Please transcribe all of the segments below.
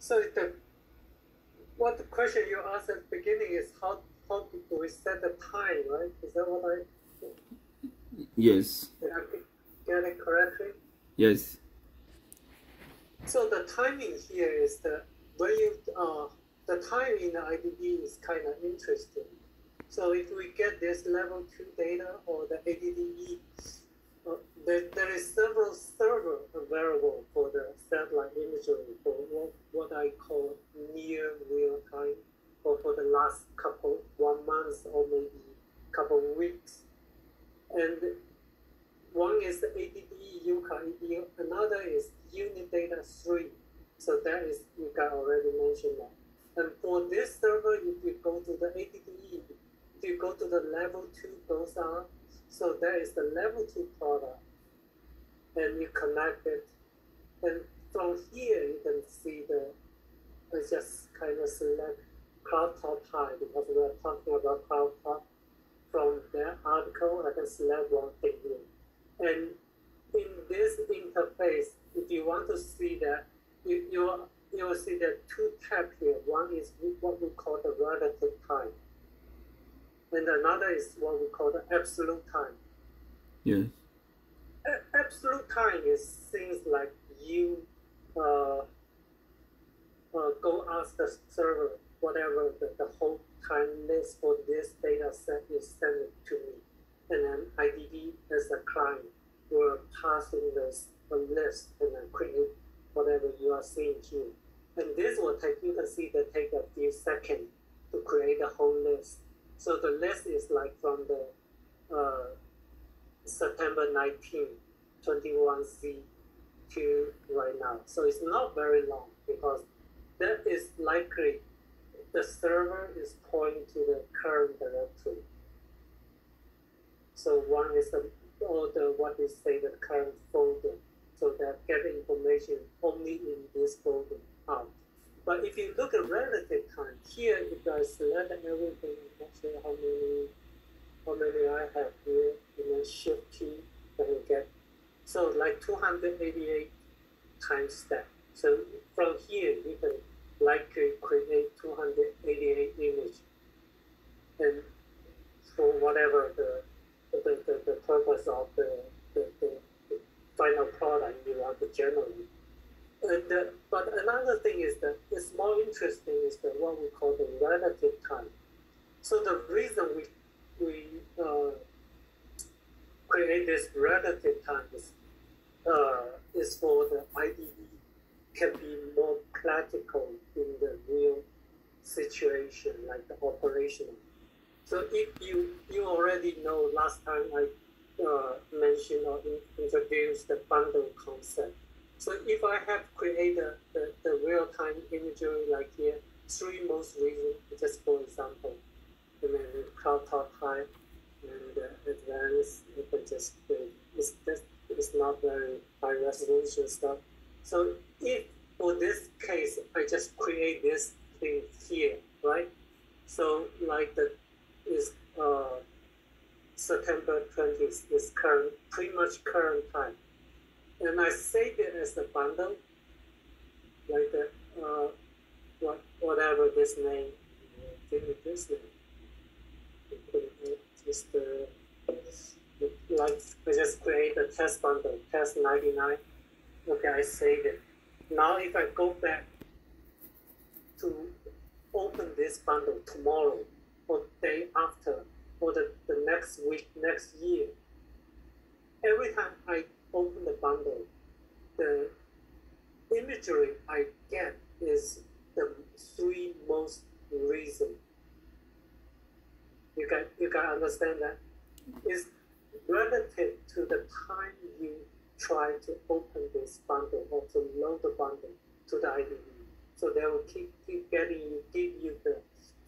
So what the question you asked at the beginning is how do we set the time, right? Is that what I? Yes. Did I get it correctly? Yes. So the timing here is when you the time in the IDD is kind of interesting. So if we get this level 2 data or the ADDE, there is several server available for the satellite imagery for what I call near real time, or for the last 1 month or maybe couple of weeks. And one is the ADDE Yuka EDU, another is Unidata 3. So that is, you can already mention that. And for this server, if you go to the ADDE, if you go to the level 2, those are, so that is the level 2 product. And you connect it. And from here, you can see I just kind of select Cloud Top High because we're talking about Cloud Top. From that article, I can select one thing here. And in this interface, if you want to see that, you will see that 2 tabs here. One is what we call the relative time. And another is what we call the absolute time. Yes. Absolute time is things like you go ask the server whatever the whole time list for this data set is send it to me. And then IDD as a client will pass in the list and then create whatever you are seeing here. And this will take, you can see that take a few seconds to create the whole list. So the list is like from the September 19, 21C to right now. So it's not very long because that is likely the server is pointing to the current directory. So one is what we say the current folder. So that get information only in this folder out. But if you look at relative time, here if I select everything, I'm not sure how many I have here, and then shift key, then you get, so like 288 times that. So from here, you can likely create 288 image, and for whatever the purpose of the final product you want to generate. And but another thing is that it's more interesting is what we call the relative time. So the reason we create this relative time is for the IDE can be more practical in the real situation, like the operational. So if you already know, last time I mentioned or introduced the bundle concept. So if I have created the real-time imagery like here, 3 most recent, just for example, and then Cloud Top High and advanced, you can just it's not very high resolution stuff. So if for this case, I just create this thing here, right? So like is September 20th is current, pretty much current time. And I save it as a bundle, like that, whatever this name, give me this name. Just like I just create a test bundle, test 99. Okay, I save it. Now if I go back to open this bundle tomorrow or day after or the next week, next year, every time I open the bundle, the imagery I get is the 3 most recent. You can understand that? It's relative to the time you try to open this bundle or to load the bundle to the IDE. So they will keep getting you, give you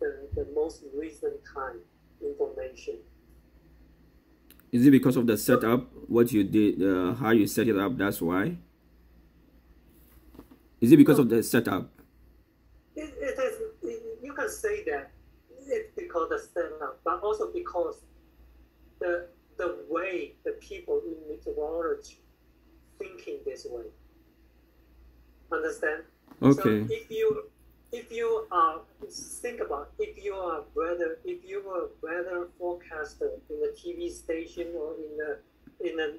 the most recent time information. Is it because of the setup, what you did, how you set it up, that's why? Is it because of the setup? You can say that it's because of the setup, but also because the way the people in meteorology thinking this way. Understand? Okay. So if you think about if you are a weather forecaster in a TV station or in the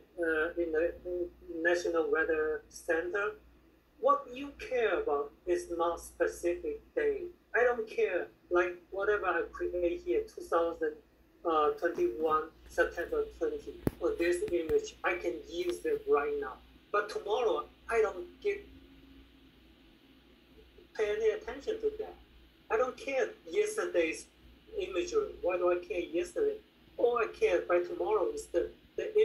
National Weather Center, what you care about is not specific day. I don't care, like whatever I create here, 2021 September 20, or this image, I can use it right now. But tomorrow, I don't pay any attention to that. I don't care yesterday's imagery. Why do I care yesterday? All I care by tomorrow is the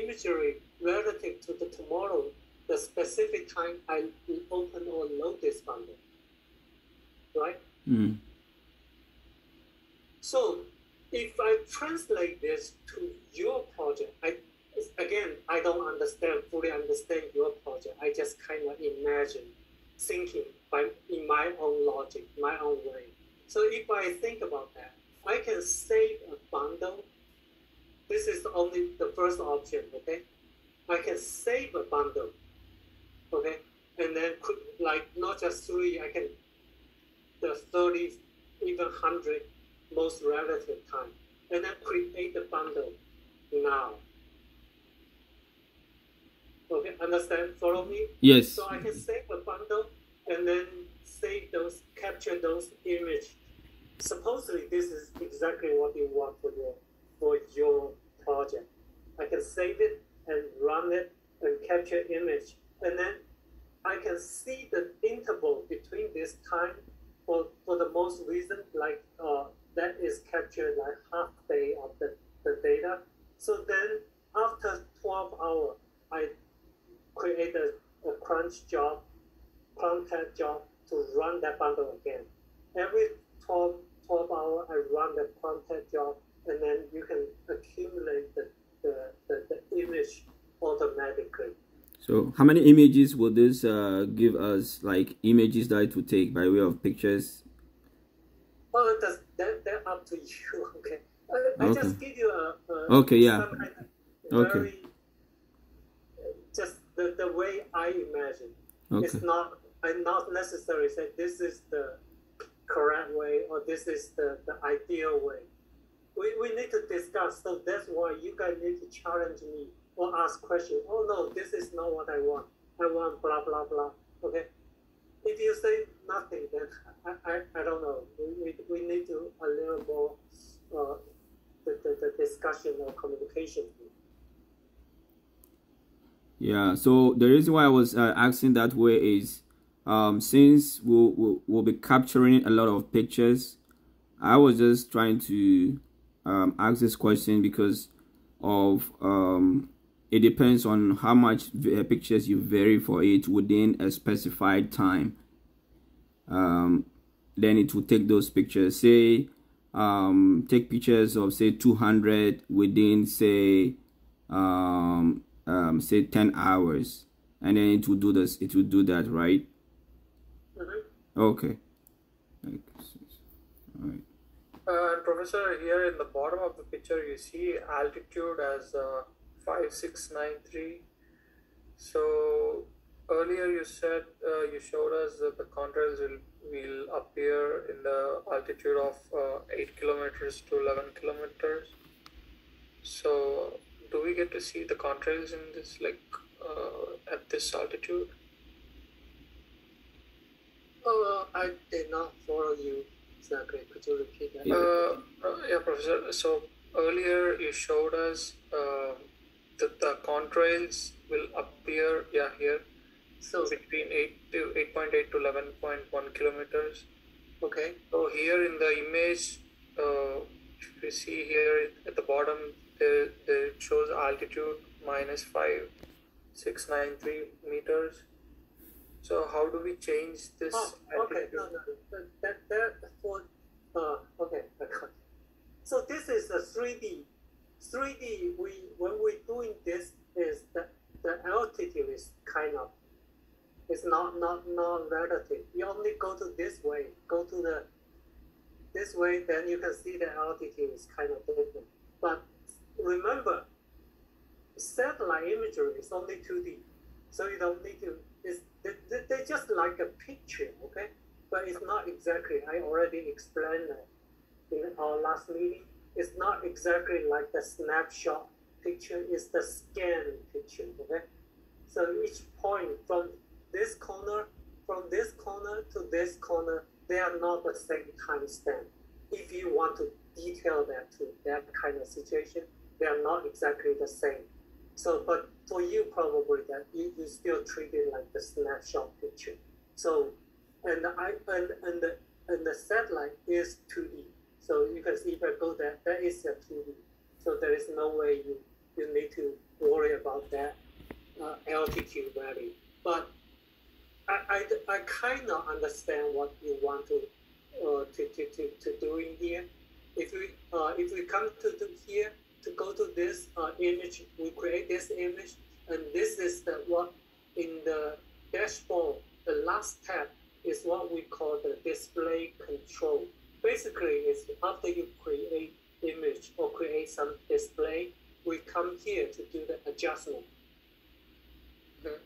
imagery relative to the tomorrow, the specific time I will open or load this bundle, right? Mm. So if I translate this to your project, I don't fully understand your project. I just kind of imagine thinking in my own logic, my own way. So if I think about that, I can save a bundle. This is only the first option, okay? I can save a bundle, okay? And then like not just 3, I can the 30, even 100 most relative time, and then create the bundle now. Okay, understand? Follow me? Yes. So I can save a bundle and then capture those images. Supposedly, this is exactly what you want for your project. I can save it and run it and capture image, and then I can see the interval between this time for the most recent, like that is captured like half day of the data. So then after 12 hours, I create a crunch job, contact job to run that bundle again. Every 12 hours, I run the contact job, and then you can accumulate the image automatically. So how many images will this give us, like images that it will take by way of pictures? Well, that's up to you. Okay. I Okay. just give you okay, yeah. some kind of Okay. very just the way I imagine. Okay. I'm not necessarily saying this is the correct way or this is the ideal way. We need to discuss. So that's why you guys need to challenge me or ask questions. Oh no, this is not what I want. I want blah blah blah. Okay. If you say nothing, then I don't know. We need to a little more the discussion or communication. Yeah. So the reason why I was asking that way is, since we'll be capturing a lot of pictures, I was just trying to ask this question because of it depends on how much pictures you vary for it within a specified time. Then it will take those pictures. Say take pictures of say 200 within say 10 hours, and then it will do this. It will do that, right? Okay. All right. Professor, here in the bottom of the picture, you see altitude as 5693. So earlier you said you showed us that the contrails will appear in the altitude of 8 kilometers to 11 kilometers. So do we get to see the contrails in this, like at this altitude? I did not follow you exactly. Could you repeat that? Yeah, Professor. So earlier you showed us that the contrails will appear, here, so between 8.8 to 11.1 kilometers. Okay. So here in the image, if you see here at the bottom, it shows altitude minus 5693 meters. So how do we change this? Okay. No. Okay. So this is a 3D. 3D. When we're doing this, is the altitude is kind of, it's not relative. You only go to this way. Go to this way, then you can see the altitude is kind of different. But remember, satellite imagery is only 2D. So you don't need to, they're just like a picture, okay? But it's not exactly, I already explained that in our last meeting. It's not exactly like the snapshot picture, it's the scan picture, okay? So each point from this corner to this corner, they are not the same timestamp. If you want to detail that to that kind of situation, they are not exactly the same. So, but for you, probably that you still treat it like the snapshot picture. So, and the satellite is 2D. So you can see if I go there, that is a 2D. So there is no way you need to worry about that altitude value. But I kind of understand what you want to do in here. If we come to here to go to this image, we create this image, and this is the what in the dashboard. The last tab is what we call the display control. Basically, it's after you create image or create some display, we come here to do the adjustment. Okay.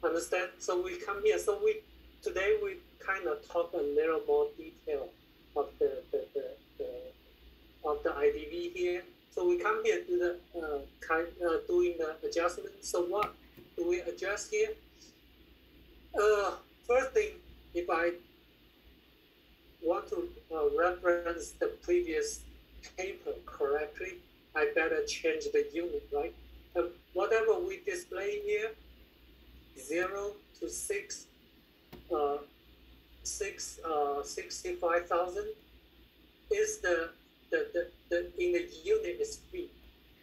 Understand? So we come here. So today we kind of talk a little more detail of the IDV here. So we come here to the doing the adjustment. So what do we adjust here? First thing, if I want to reference the previous paper correctly, I better change the unit, right? Whatever we display here, 0 to 65,000 is the in the unit is feet,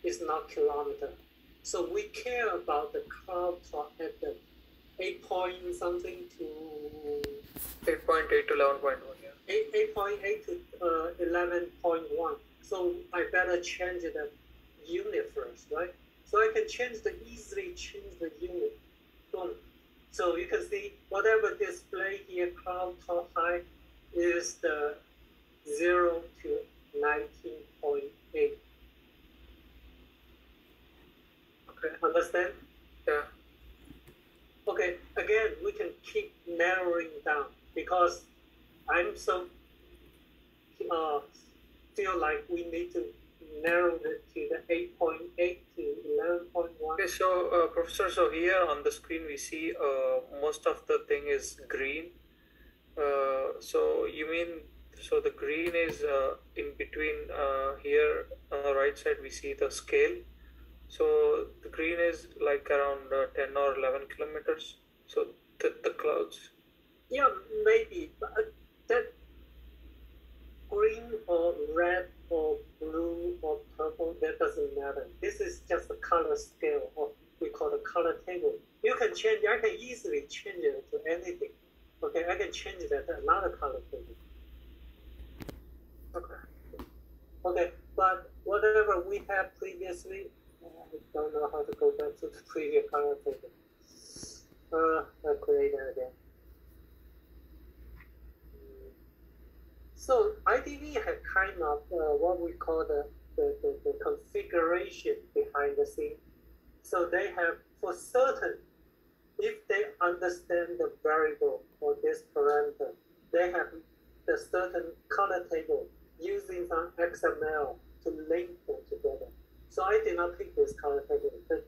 it's not kilometer. So we care about the cloud talk at the 8 point something to 8.8 to 11.1. Yeah. 8.8 to 11.1. So I better change the unit first, right? So I can easily change the unit. Boom. So you can see whatever display here, cloud top high, is the 0 to 19.8. Okay, understand? Yeah. Okay, again, we can keep narrowing down because I'm so feel like we need to narrow it to the 8.8 to 11.1. Okay, so Professor, so here on the screen we see most of the thing is green. So you mean, so the green is in between here on the right side we see the scale. So the green is like around 10 or 11 kilometers. So the clouds. Yeah, maybe, but that green or red or blue or purple, that doesn't matter. This is just a color scale, or we call the color table. You can change, I can easily change it to anything. Okay, I can change that to another color table. Okay. Okay, but whatever we had previously, I don't know how to go back to the previous color table. I'll create that again. So IDV had kind of what we call the configuration behind the scene. So they have, for certain, if they understand the variable or this parameter, they have the certain color table using some XML to link them together. So I did not pick this color table, but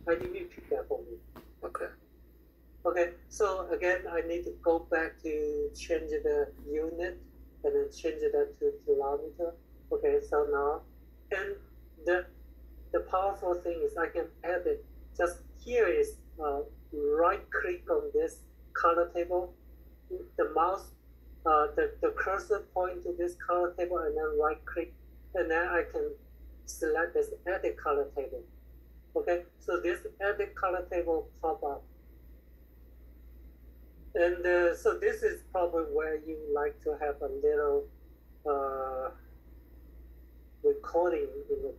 IDV picked that for me. Okay. Okay, so again, I need to go back to change the unit and then change that to kilometer. Okay, so now, and the powerful thing is I can edit. Just here is right click on this color table, the mouse, the cursor point to this color table, and then right click, and then I can select this edit color table. Okay, so this edit color table pop up. And so this is probably where you like to have a little recording in the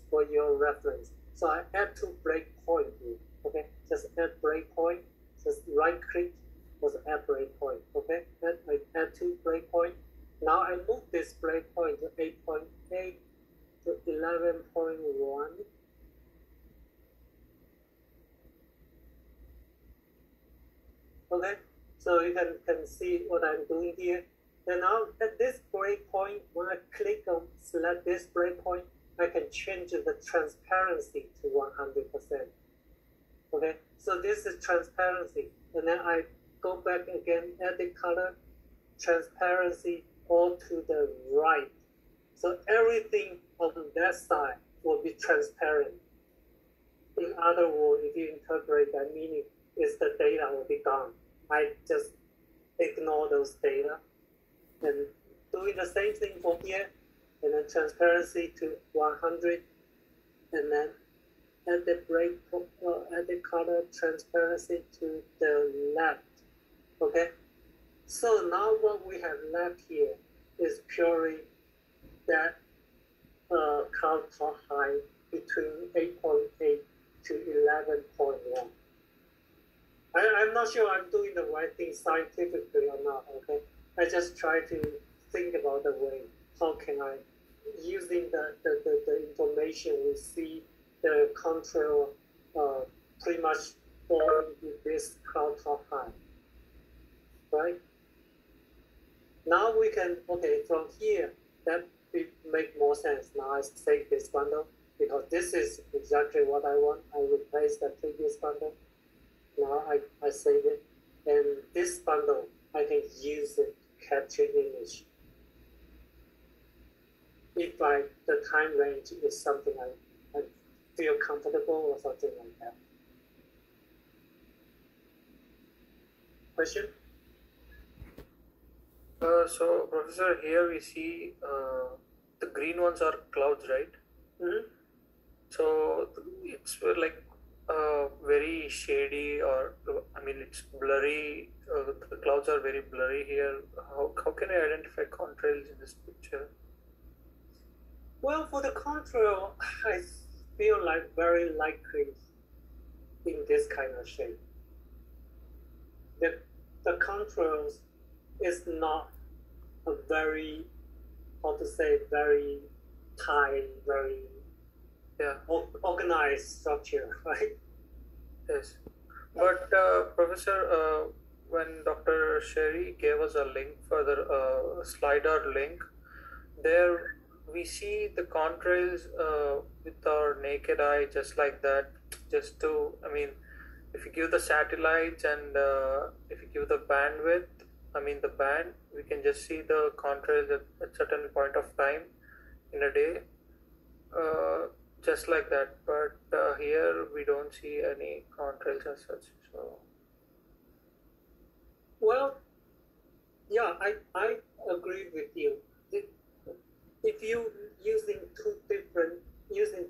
for your reference. So I add two breakpoint here. Okay, just add breakpoint. Just right click, was add breakpoint. Okay, and I add two breakpoint. Now I move this breakpoint to 8.8 to 11.1. Okay, so you can see what I'm doing here. And now at this breakpoint, when I click on select this breakpoint, I can change the transparency to 100%. Okay, so this is transparency, and then I go back again, edit color, transparency all to the right. So everything on that side will be transparent. In other words, if you interpret that meaning, is the data will be gone. I just ignore those data and doing the same thing for here, and then transparency to 100, and then add the add the color transparency to the left. Okay, so now what we have left here is purely that cloud top height between 8.8 to 11.1. I'm not sure I'm doing the right thing scientifically or not. Okay, I just try to think about the way how can I, using the information we see, the control pretty much fall into this cloud top high, right? Now we can, okay, from here, that will make more sense. Now I save this bundle because this is exactly what I want. I replace the previous bundle. Now I save it. And this bundle, I can use it to capture image. If the time range is something I feel comfortable or something like that. Question? So, Professor, here we see the green ones are clouds, right? Mm-hmm. So it's like very shady, or I mean, it's blurry. The clouds are very blurry here. How can I identify contrails in this picture? Well, for the contrail, I feel like very likely in this kind of shape. The contrails is not a very, how to say, very tight, very organized structure, right? Yes. But Professor, when Dr. Sherry gave us a link for the slider link, there we see the contrails with our naked eye, just like that. Just to, I mean, if you give the satellites and if you give the bandwidth, I mean the band, we can just see the contrails at certain point of time in a day, just like that. But here we don't see any contrails as such. So, well, yeah, I agree with you. If you using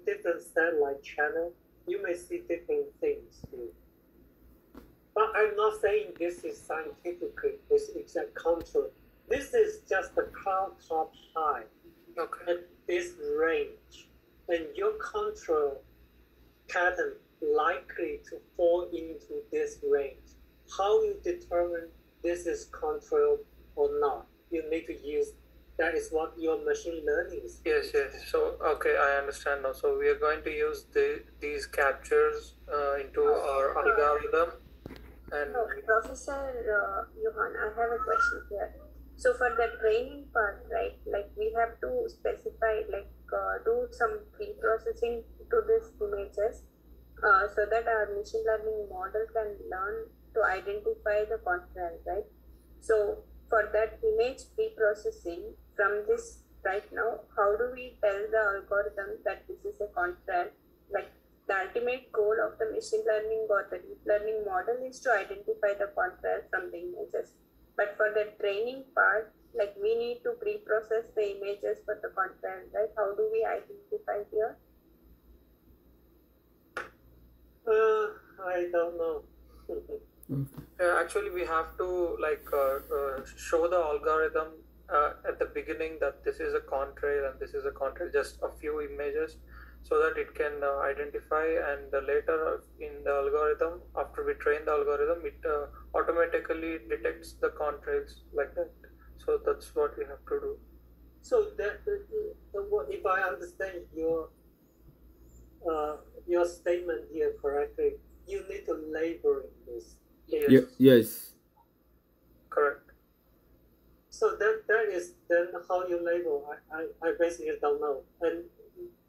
different satellite channel, you may see different things too. But I'm not saying this is scientifically this exact control. This is just the cloud top high at this range, and your control pattern likely to fall into this range. How you determine this is control or not? You need to use. That is what your machine learning is. Yes. So, okay, I understand now. So we are going to use these captures into our algorithm. And no, Professor Yuan, I have a question here. So for the training part, right, like we have to specify, like do some pre-processing to these images so that our machine learning model can learn to identify the contrail, right? So for that image pre-processing from this right now, how do we tell the algorithm that this is a contrail? Like the ultimate goal of the machine learning or the deep learning model is to identify the contrail from the images. But for the training part, like we need to pre-process the images for the contrail, right? How do we identify here? I don't know. Actually, we have to show the algorithm at the beginning that this is a contrail and this is a contrail, just a few images, so that it can identify, and later in the algorithm, after we train the algorithm, it automatically detects the contrails like that. So that's what we have to do. So that if I understand your statement here correctly, you need to label this. Yes. So that is then how you label. I basically don't know. And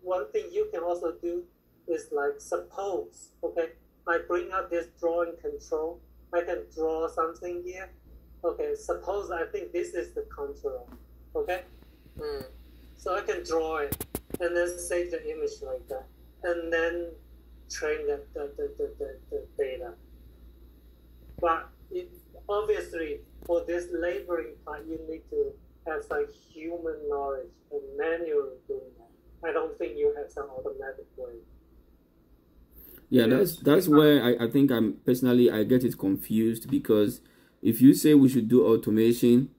one thing you can also do is like suppose, okay, I bring up this drawing control. I can draw something here. Okay, suppose I think this is the control. Okay? So I can draw it and then save the image like that. And then train the data. But obviously, for this labeling part, you need to have some human knowledge and manually doing that. I don't think you have some automatic way. Yeah, that's where I think I get it confused, because if you say we should do automation,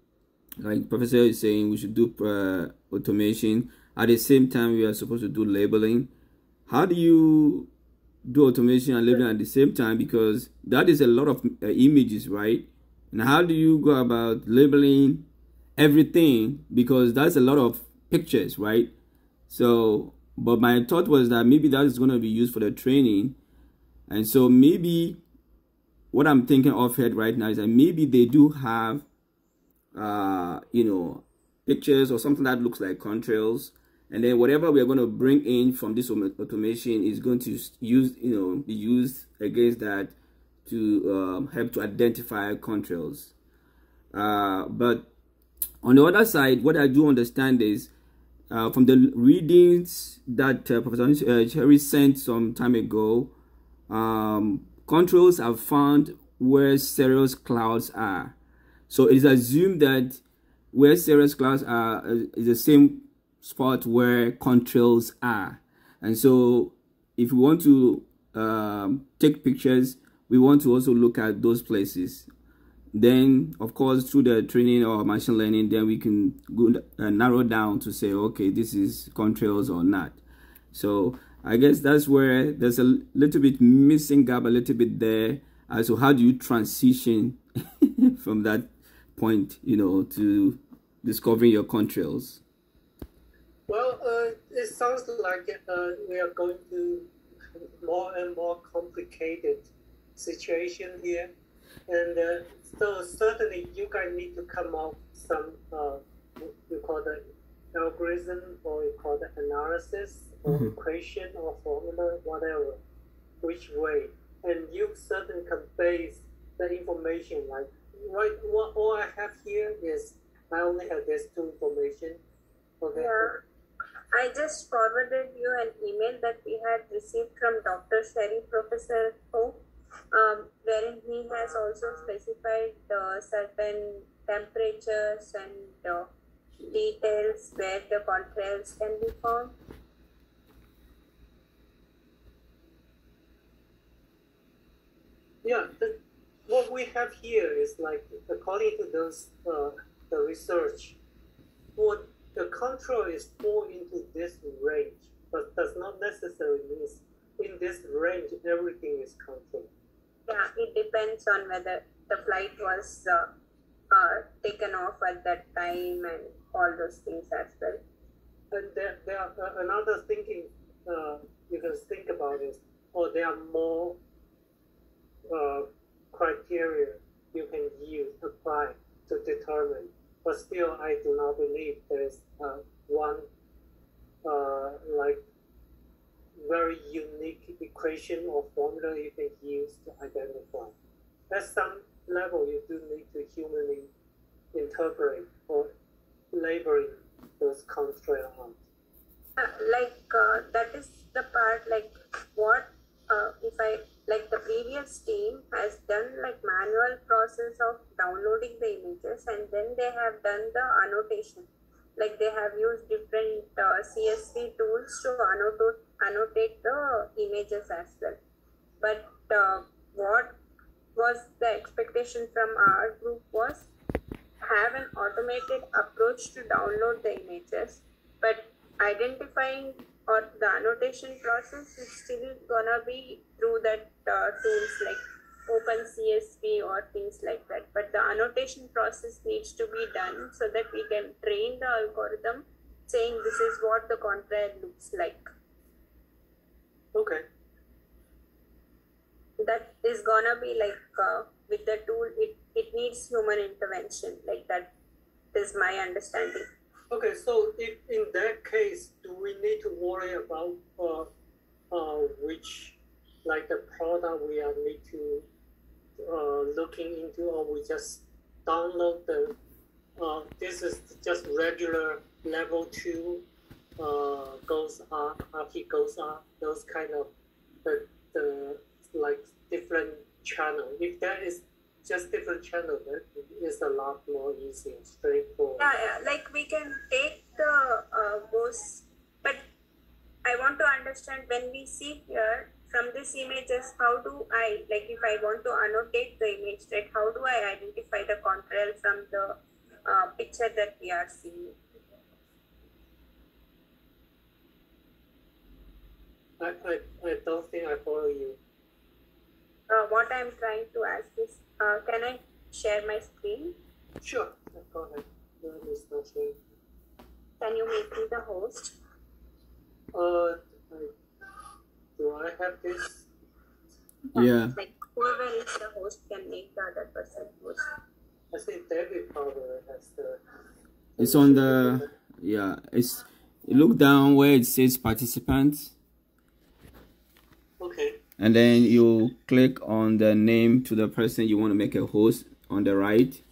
like Professor is saying we should do automation, at the same time we are supposed to do labeling. How do you do automation and labeling at the same time? Because that is a lot of images, right? And how do you go about labeling everything? Because that's a lot of pictures, right? So, but my thought was that maybe that is going to be used for the training. And so maybe what I'm thinking of head right now is that maybe they do have, you know, pictures or something that looks like contrails. And then whatever we are going to bring in from this automation is going to be used against that to help to identify contrails. But on the other side, what I do understand is from the readings that Professor Cherry sent some time ago, contrails are found where cirrus clouds are. So it is assumed that where cirrus clouds are is the same spot where contrails are. And so if we want to take pictures, we want to also look at those places. Then, of course, through the training or machine learning, then we can go, narrow down to say, okay, this is contrails or not. So I guess that's where there's a little bit missing gap, a little bit there. So how do you transition from that point, you know, to discovering your contrails? Well, it sounds like we are going to more and more complicated situation here. And so certainly you guys need to come up with some, you call the algorithm, or you call the analysis, or equation, or formula, whatever, which way. And you certainly can base the information, like, what all I have here is, I only have these two information. Okay. Yeah. I just forwarded you an email that we had received from Dr. Sherry, Professor Ho, wherein he has also specified certain temperatures and details where the contrails can be found. Yeah, what we have here is like, according to those the research, what the control is fall into this range, but does not necessarily mean in this range everything is controlled. Yeah, it depends on whether the flight was taken off at that time and all those things as well. And there are another thinking you can think about is, or there are more criteria you can use, apply to determine. But still, I do not believe there's one like very unique equation or formula you can use to identify. At some level, you do need to humanly interpret or labeling those contrail out. That is the part, like what if I, like the previous team has done like manual process of downloading the images, and then they have done the annotation. Like they have used different CSV tools to annotate the images as well. But what was the expectation from our group was have an automated approach to download the images, but identifying or the annotation process is still gonna be through that tools like OpenCSV or things like that. But the annotation process needs to be done so that we can train the algorithm saying this is what the contrail looks like. Okay. That is gonna be like with the tool, it needs human intervention, like that is my understanding. Okay, so if in that case, do we need to worry about which, like the product we are need to looking into, or we just download the this is just regular level 2 goes up, RT goes up, those kind of the like different channel. If that is just different channel, that is a lot more easy and straightforward. Yeah, like we can take the most, but I want to understand when we see here from these images, how do I, like if I want to annotate the image, right, how do I identify the contrail from the picture that we are seeing? I don't think I follow you. What I'm trying to ask is, can I share my screen? Sure, go ahead. Can you make me the host? Do I have this? Yeah. Like whoever is the host can make the other person host. I think David probably has the. It's on the, yeah, it's, you look down where it says participants. Okay. And then you click on the name to the person you want to make a host on the right.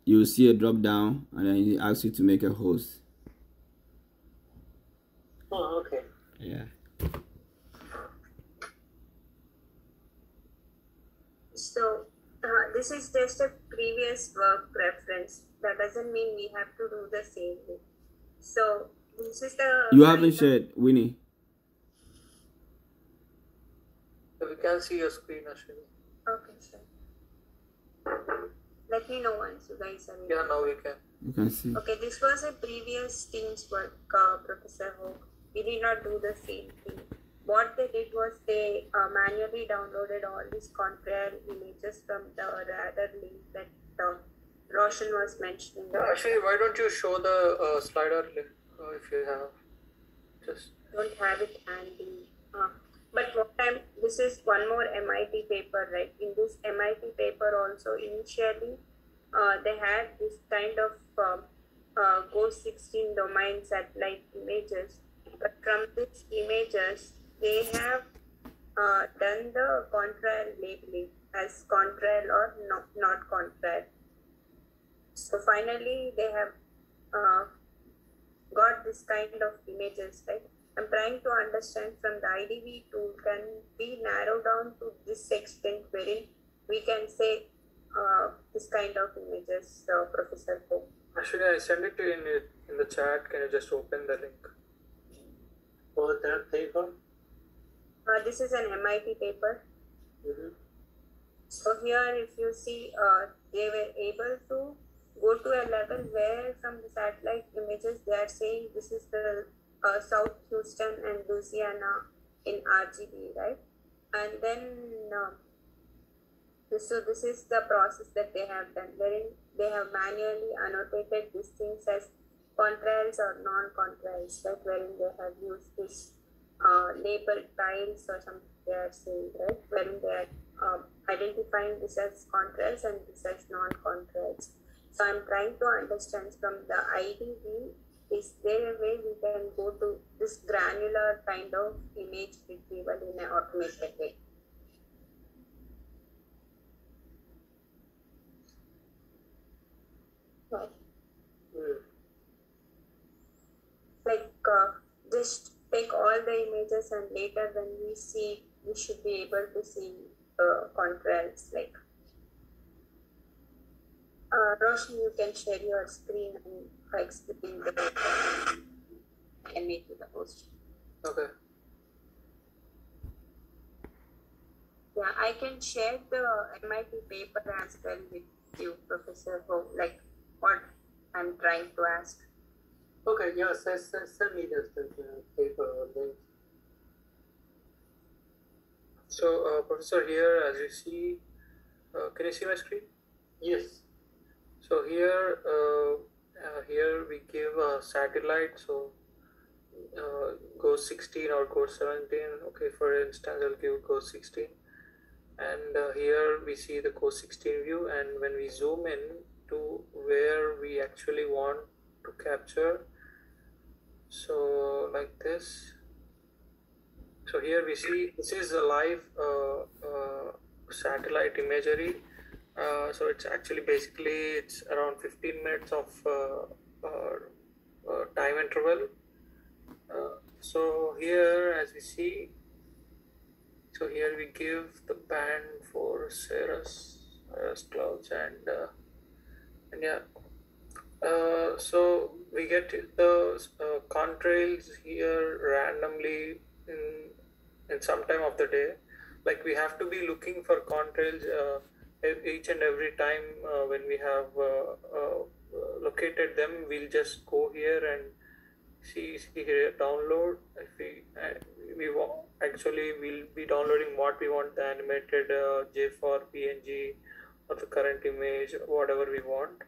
You'll see a drop down and then it asks you to make a host. Oh, okay. Yeah. So this is just a previous work reference. That doesn't mean we have to do the same thing. So this is the. You haven't shared, Winnie. We can see your screen, Ashwini. Okay, sure. Let me know once you guys are. Yeah, now we can. You can see. Okay, this was a previous team's work, Professor Ho. We did not do the same thing. What they did was they manually downloaded all these contrail images from the radar link that Roshan was mentioning. Yeah, actually, why don't you show the slider link if you have? Just Don't have it handy. But what time? This is one more MIT paper, right? In this MIT paper also, initially, they had this kind of Ghost 16 domain satellite images. But from these images, they have done the contrail labeling as contrail or not contrail. So finally, they have got this kind of images, right? I'm trying to understand from the IDV tool, can we narrow down to this extent wherein we can say this kind of images, Professor Ho? actually, I send it to you in the chat. Can you just open the link? For that paper? This is an MIT paper. Mm-hmm. So here, if you see, they were able to go to a level where from the satellite images, they are saying this is the South Houston and Louisiana in RGB, right? And then, so this is the process that they have done, wherein they have manually annotated these things as contrails or non-contrails, right? Wherein they have used this labeled tiles or something they are saying, right? Wherein they are identifying this as contrails and this as non-contrails. So I'm trying to understand from the IDV, is there a way we can go to this granular kind of image retrieval in an automated way? Like just take all the images and later when we see, we should be able to see contrails. Like Roshan, you can share your screen and explain the and make you the host. Okay. Yeah, I can share the MIT paper as well with you, Professor Ho, like what I'm trying to ask. Okay, yeah, send me the paper link. So, Professor, here as you see, can you see my screen? Yes. So here, here we give a satellite. So Ghost 16 or Ghost 17. Okay, for instance, I'll give Ghost 16, And here we see the course 16 view, and when we zoom in to where we actually want to capture, so like this. So here we see this is a live satellite imagery. So it's actually basically it's around 15 minutes of time interval. So here as we see, so here we give the band for Cirrus clouds, and yeah. So we get the contrails here randomly in some time of the day. Like we have to be looking for contrails each and every time when we have located them. We'll just go here and see here download. If we want, actually we'll be downloading what we want, the animated GIF or PNG or the current image, whatever we want.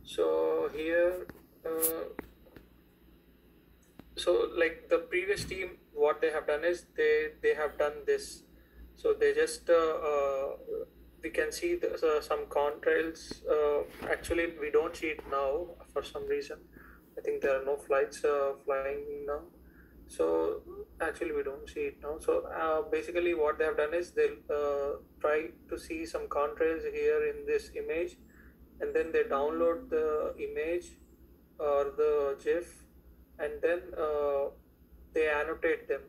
So here so like the previous team, what they have done is they have done this. So they just we can see some contrails. Actually we don't see it now for some reason. I think there are no flights flying now, so actually we don't see it now. So basically what they have done is they'll try to see some contrails here in this image, and then they download the image or the GIF, and then they annotate them.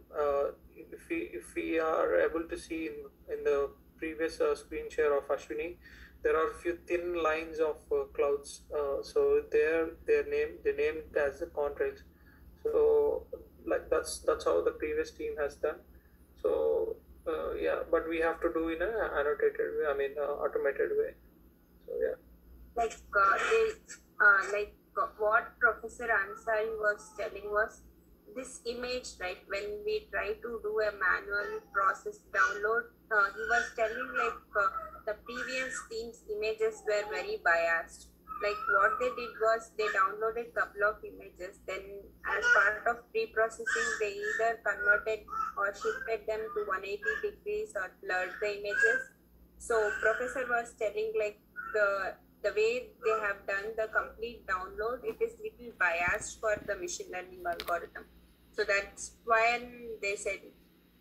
If we are able to see in the previous screen share of Ashwini, there are a few thin lines of clouds. So they're named as the contrails. So like that's how the previous team has done. So yeah, but we have to do in an annotated way. I mean automated way. So yeah. Like what Professor Ansari was telling was this image, right? When we try to do a manual process download, he was telling the previous team's images were very biased. Like what they did was they downloaded a couple of images, then as part of pre-processing they either converted or shifted them to 180 degrees or blurred the images. So Professor was telling the way they have done the complete download, it is little biased for the machine learning algorithm. So that's why they said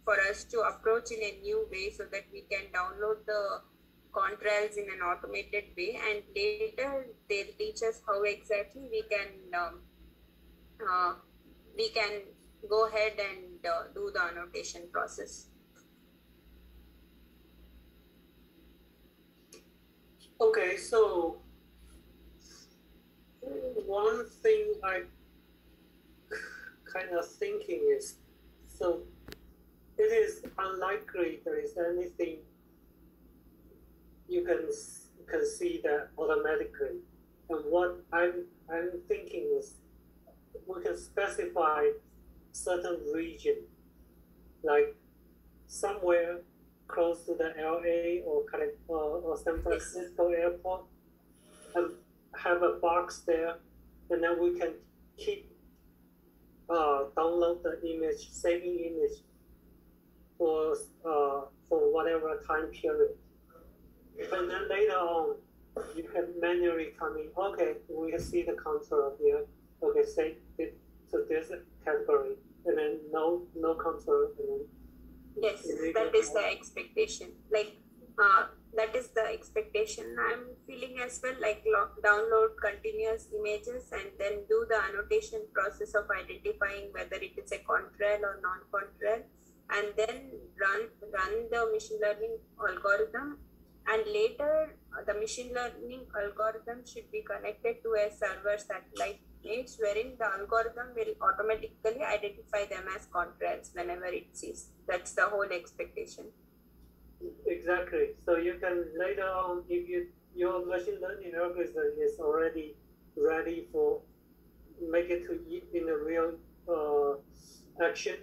for us to approach in a new way so that we can download the contrails in an automated way, and later they'll teach us how exactly we can go ahead and do the annotation process. Okay, so one thing I kind of thinking is, so it is unlikely there is anything you can see that automatically. And what I'm thinking is we can specify certain region, like somewhere close to the LA or San Francisco airport, and have a box there, and then we can keep download the image, saving image for whatever time period. And then later on, you can manually come in. Okay, we can see the control here. Okay, save it to this category, and then no control, and then yes, that is the expectation. That is the expectation I'm feeling as well. Like download continuous images and then do the annotation process of identifying whether it is a contrail or non-contrail, and then run the machine learning algorithm. And later, the machine learning algorithm should be connected to a server satellite image, wherein the algorithm will automatically identify them as contrails whenever it sees. That's the whole expectation. Exactly. So you can later on, if your machine learning algorithm is already ready for make it to in a real action,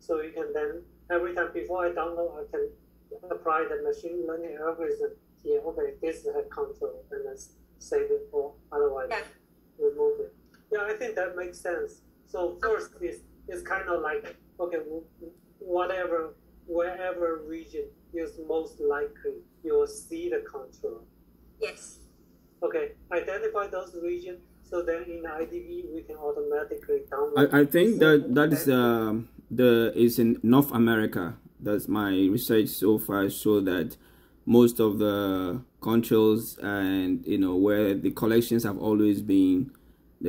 so you can then every time before I download, I can apply the machine learning algorithm here. Okay, this is a control, and then save it, or otherwise remove it. Yeah, I think that makes sense. So first is kind of like, okay, wherever region use most most likely you will see the control. Yes. Okay, identify those regions. So then in IDB we can automatically download. I think that is in North America. That's my research so far show that most of the controls and where the collections have always been.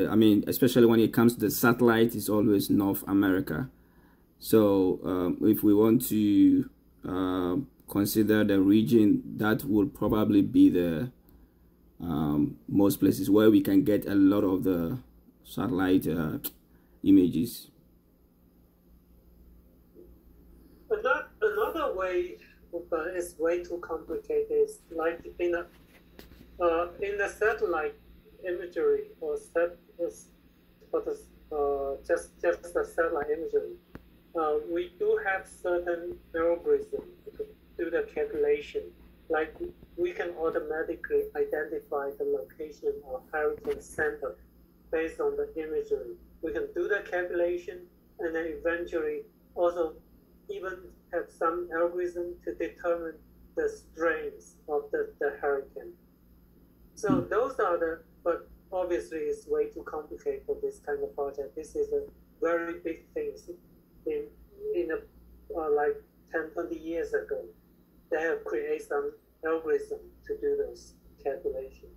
I mean, especially when it comes to the satellite, it's always North America. So if we want to consider the region, that would probably be the most places where we can get a lot of the satellite images. Another way, but it's way too complicated, is like in the satellite imagery or just the satellite imagery. We do have certain algorithms to do the calculation. Like we can automatically identify the location of hurricane center based on the imagery. We can do the calculation and then eventually also even have some algorithm to determine the strength of the hurricane. So those are but obviously it's way too complicated for this kind of project. This is a very big thing. In like 10, 20 years ago, they have created some algorithm to do those calculations.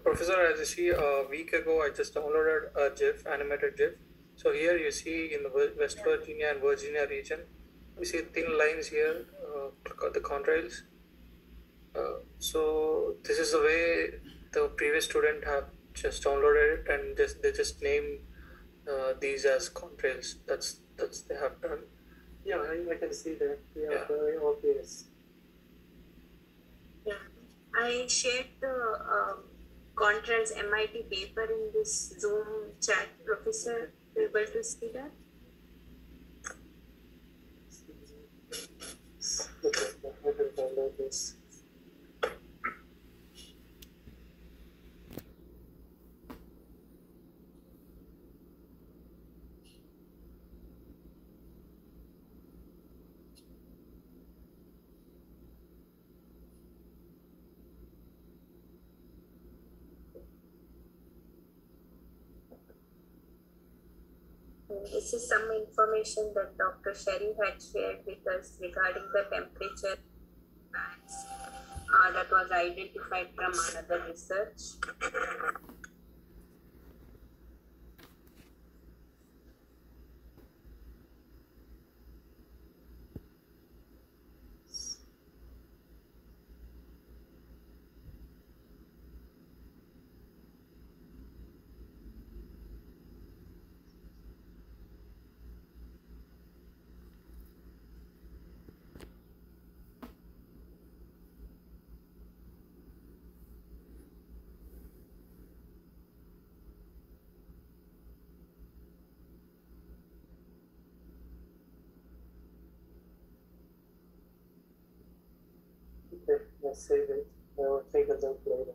Professor, as you see, a week ago, I just downloaded a GIF, animated GIF. So here you see in the West Virginia and Virginia region, you see thin lines here, the contrails. So this is the way the previous student have just downloaded it and they just name these as contrails. That's they have done. Yeah, I can see that. Yeah, very obvious. Yeah, I shared the contrails MIT paper in this Zoom chat. Professor, able to see that? Okay, I can download this. This is some information that Dr. Sherry had shared with us regarding the temperature bands that was identified from another research. Okay, let's save it. I will take a look later.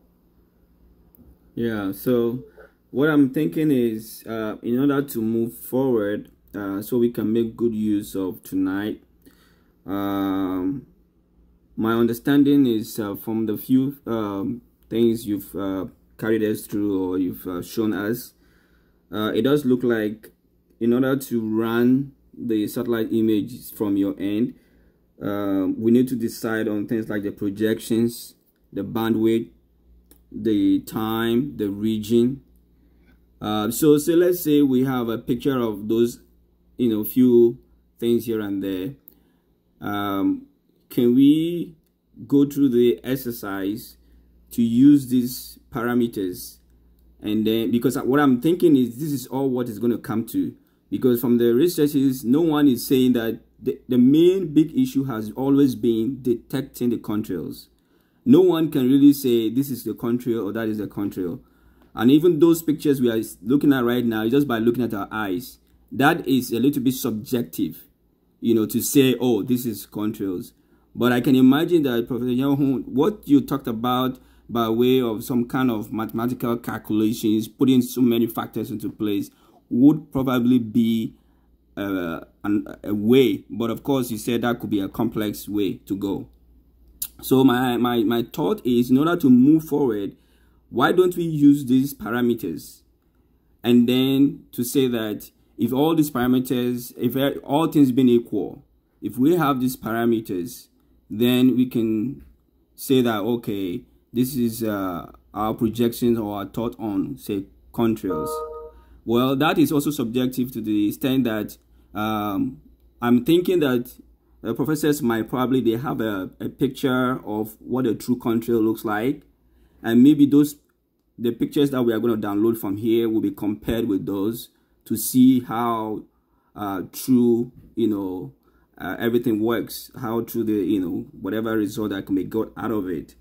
Yeah, so what I'm thinking is in order to move forward so we can make good use of tonight, my understanding is from the few things you've carried us through or you've shown us, it does look like in order to run the satellite images from your end, we need to decide on things like the projections, the bandwidth, the time, the region. So let's say we have a picture of those few things here and there. Can we go through the exercise to use these parameters? And then, because what I'm thinking is this is all what is going to come to, because from the researches, no one is saying that the main big issue has always been detecting the contrails. No one can really say this is the contrail or that is the contrail. And even those pictures we are looking at right now, just by looking at our eyes, that is a little bit subjective, to say, oh, this is contrails. But I can imagine that, Professor Yuan, what you talked about by way of some kind of mathematical calculations, putting so many factors into place, would probably be a way, but of course you said that could be a complex way to go. So my thought is, in order to move forward, why don't we use these parameters, and then to say that if all these parameters, if all things being equal, if we have these parameters, then we can say that, okay, this is our projections or our thought on, say, contrails. Well, that is also subjective to the extent that I'm thinking that professors might probably, they have a picture of what a true contrail looks like, and maybe the pictures that we are going to download from here will be compared with those to see how true, everything works, how true the, whatever result that can be got out of it.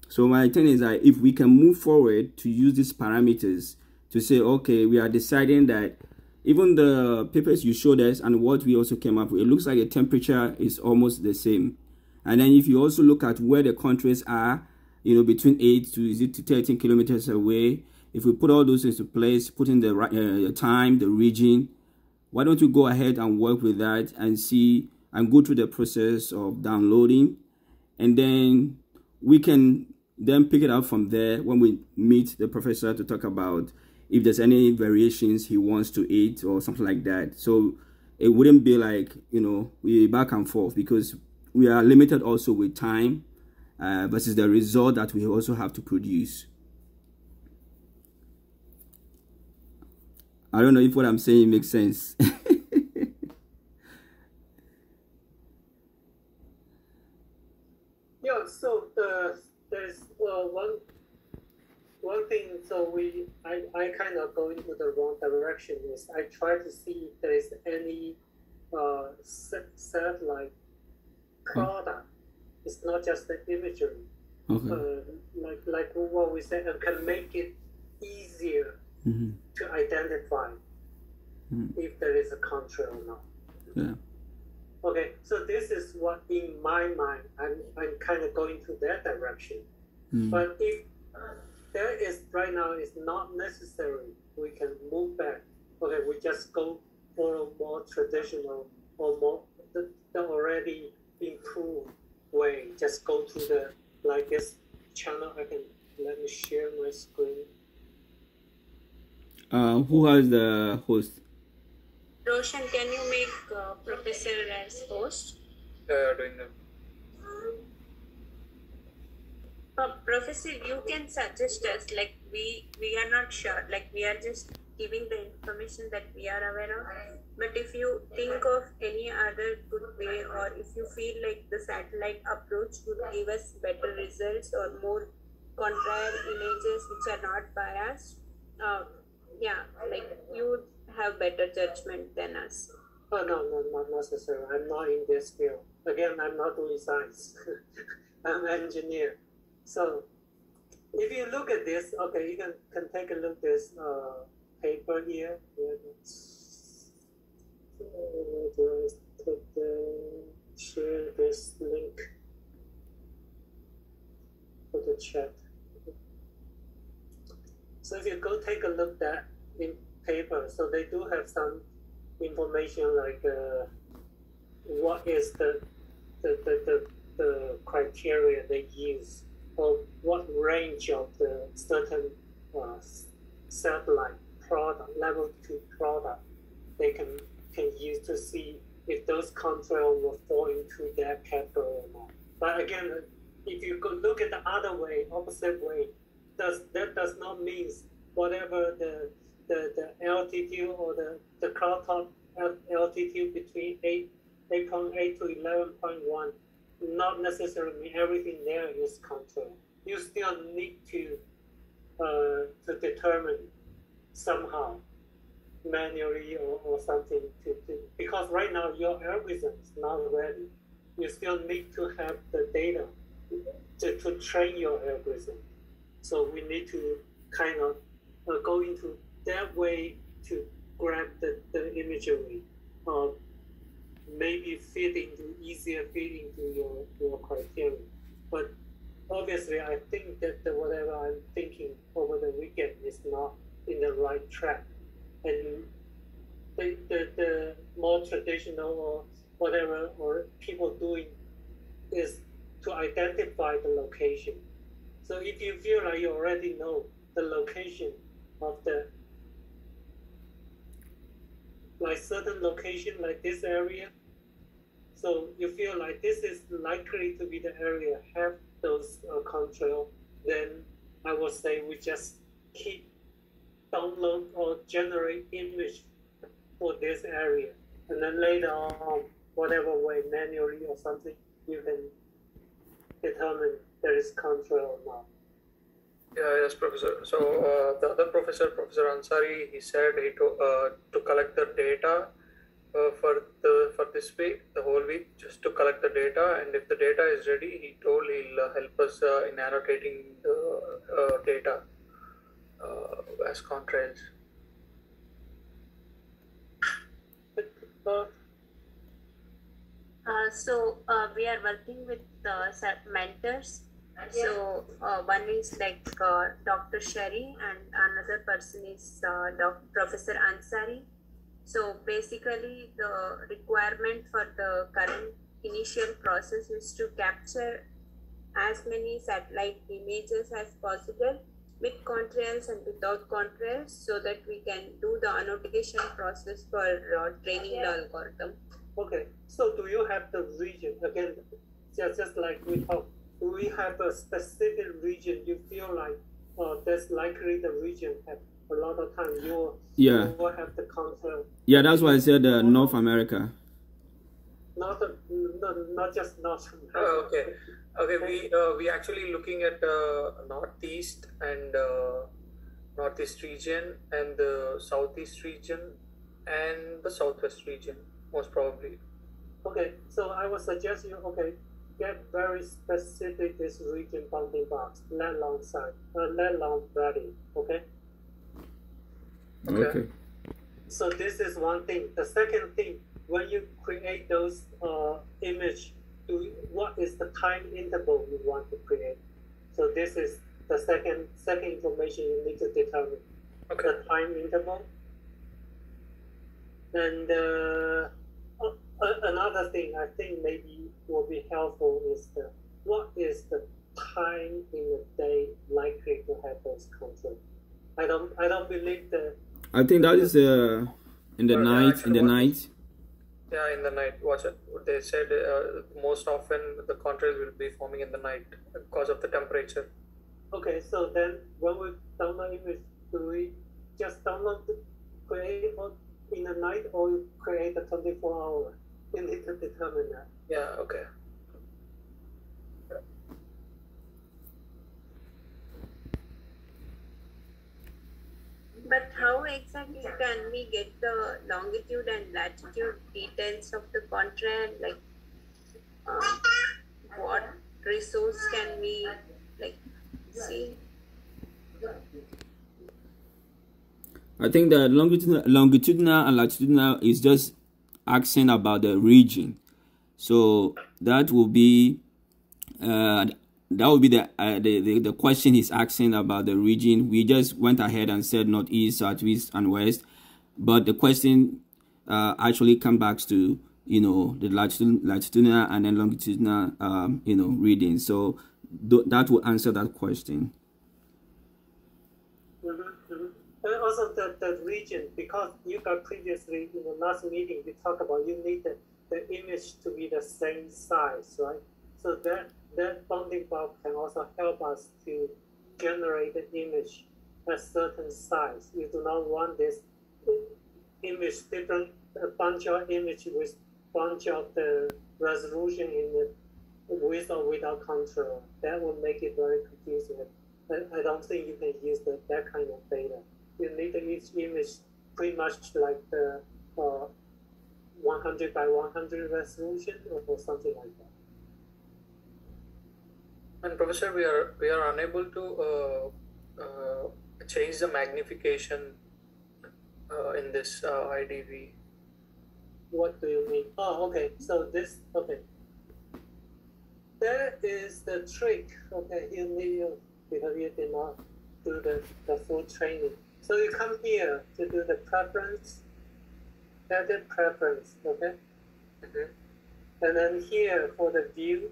So my thing is that if we can move forward to use these parameters to say, okay, we are deciding that even the papers you showed us and what we also came up with, it looks like the temperature is almost the same. And then if you also look at where the countries are, between 8 to 13 kilometers away, if we put all those into place, put in the time, the region, why don't you go ahead and work with that and see and go through the process of downloading, and then we can then pick it up from there when we meet the professor to talk about if there's any variations he wants to eat or something like that. So it wouldn't be like, we back and forth, because we are limited also with time versus the result that we also have to produce. I don't know if what I'm saying makes sense. Yeah, so there's one thing. So I kind of go into the wrong direction. Is I try to see if there is any satellite product. It's not just the imagery. Okay. Like what we said, and can make it easier to identify if there is a contrail or not. Yeah. Okay, so this is what in my mind I'm kind of going to that direction. But if there is right now is not necessary, we can move back. Okay, we just go for a more traditional or more the already improved way. Just go to the like this channel. Let me share my screen. Who has the host? Roshan, can you make Professor as host? Yeah, doing that. Professor, you can suggest us, like we are not sure, like we are just giving the information that we are aware of. But if you think of any other good way, or if you feel like the satellite approach would give us better results or more contrary images which are not biased, like you would have better judgment than us. Oh no, not necessarily. I'm not in this field. Again, I'm not doing science. I'm an engineer. So if you look at this, okay, you can take a look at this paper here. Share this link for the chat. So if you go take a look at that in paper, so they do have some information like what is the criteria they use, or what range of the certain satellite product, level 2 product, they can use to see if those contrails will fall into that category or not. But again, if you could look at the other way, opposite way, that does not mean whatever the altitude or the cloud top altitude between 8.8 to 11.1, not necessarily mean everything there is contrail. You still need to determine somehow manually or something to because right now your algorithm is not ready. You still need to have the data to train your algorithm. So we need to kind of go into that way to grab the imagery, maybe easier fit into your criteria. But obviously, I think that whatever I'm thinking over the weekend is not in the right track. And the more traditional or whatever or people doing is to identify the location. So if you feel like you already know the location of the like certain location like this area, so you feel like this is likely to be the area have those contrail, then I would say we just keep download or generate image for this area, and then later on, whatever way, manually or something, you can determine there is contrail or not. Yeah, yes, Professor. So the other professor, Professor Ansari, he said to collect the data for this week, the whole week, just to collect the data, and if the data is ready, he told he'll help us in annotating the data as contrails. So we are working with mentors. So one is like Dr. Sherry and another person is Professor Ansari. So basically the requirement for the current initial process is to capture as many satellite images as possible with contrails and without contrails so that we can do the annotation process for training the algorithm. Okay, so do you have the region, again, just like we talked, do we have a specific region you feel like that's likely the region have a lot of time you will have the contrail? Yeah, that's why I said North America. Not just North America. Oh, okay. Okay, we actually looking at northeast and northeast region and the southeast region and the southwest region, most probably. Okay, so I would suggest you get very specific this region bounding box, let long side, let long valley. Okay. So this is one thing. The second thing, when you create those image, what is the time interval you want to create? So this is the second information you need to determine. Okay. The time interval. And another thing I think maybe will be helpful is what is the time in the day likely to have those control? I don't believe that. I think that is in the night. In the night. Yeah, in the night. Watch it. They said most often the contrails will be forming in the night because of the temperature. Okay, so then when we download image, do we just download create in the night or create a 24-hour? You need to determine that. Yeah. Okay. But how exactly can we get the longitude and latitude details of the contrail? Like, what resource can we see? I think the longitudinal and latitudinal is just asking about the region. So that will be the question he's asking about the region. We just went ahead and said northeast, southeast, and west, but the question actually comes back to the latitudinal and then longitudinal reading. So that will answer that question. And also the region, because you got previously in the last meeting we talked about you need the image to be the same size, right? So that bounding box can also help us to generate the image at certain size. You do not want this image a bunch of image with bunch of the resolution in the with or without control. That will make it very confusing. I don't think you can use that kind of data. You need each image pretty much like the 100 by 100 resolution or something like that. And Professor, we are unable to change the magnification in this IDV. What do you mean? Oh, okay. So this, okay. That is the trick. Okay, you need because you did not do the full training. So you come here to do the preference, edit preference, okay? And then here for the view,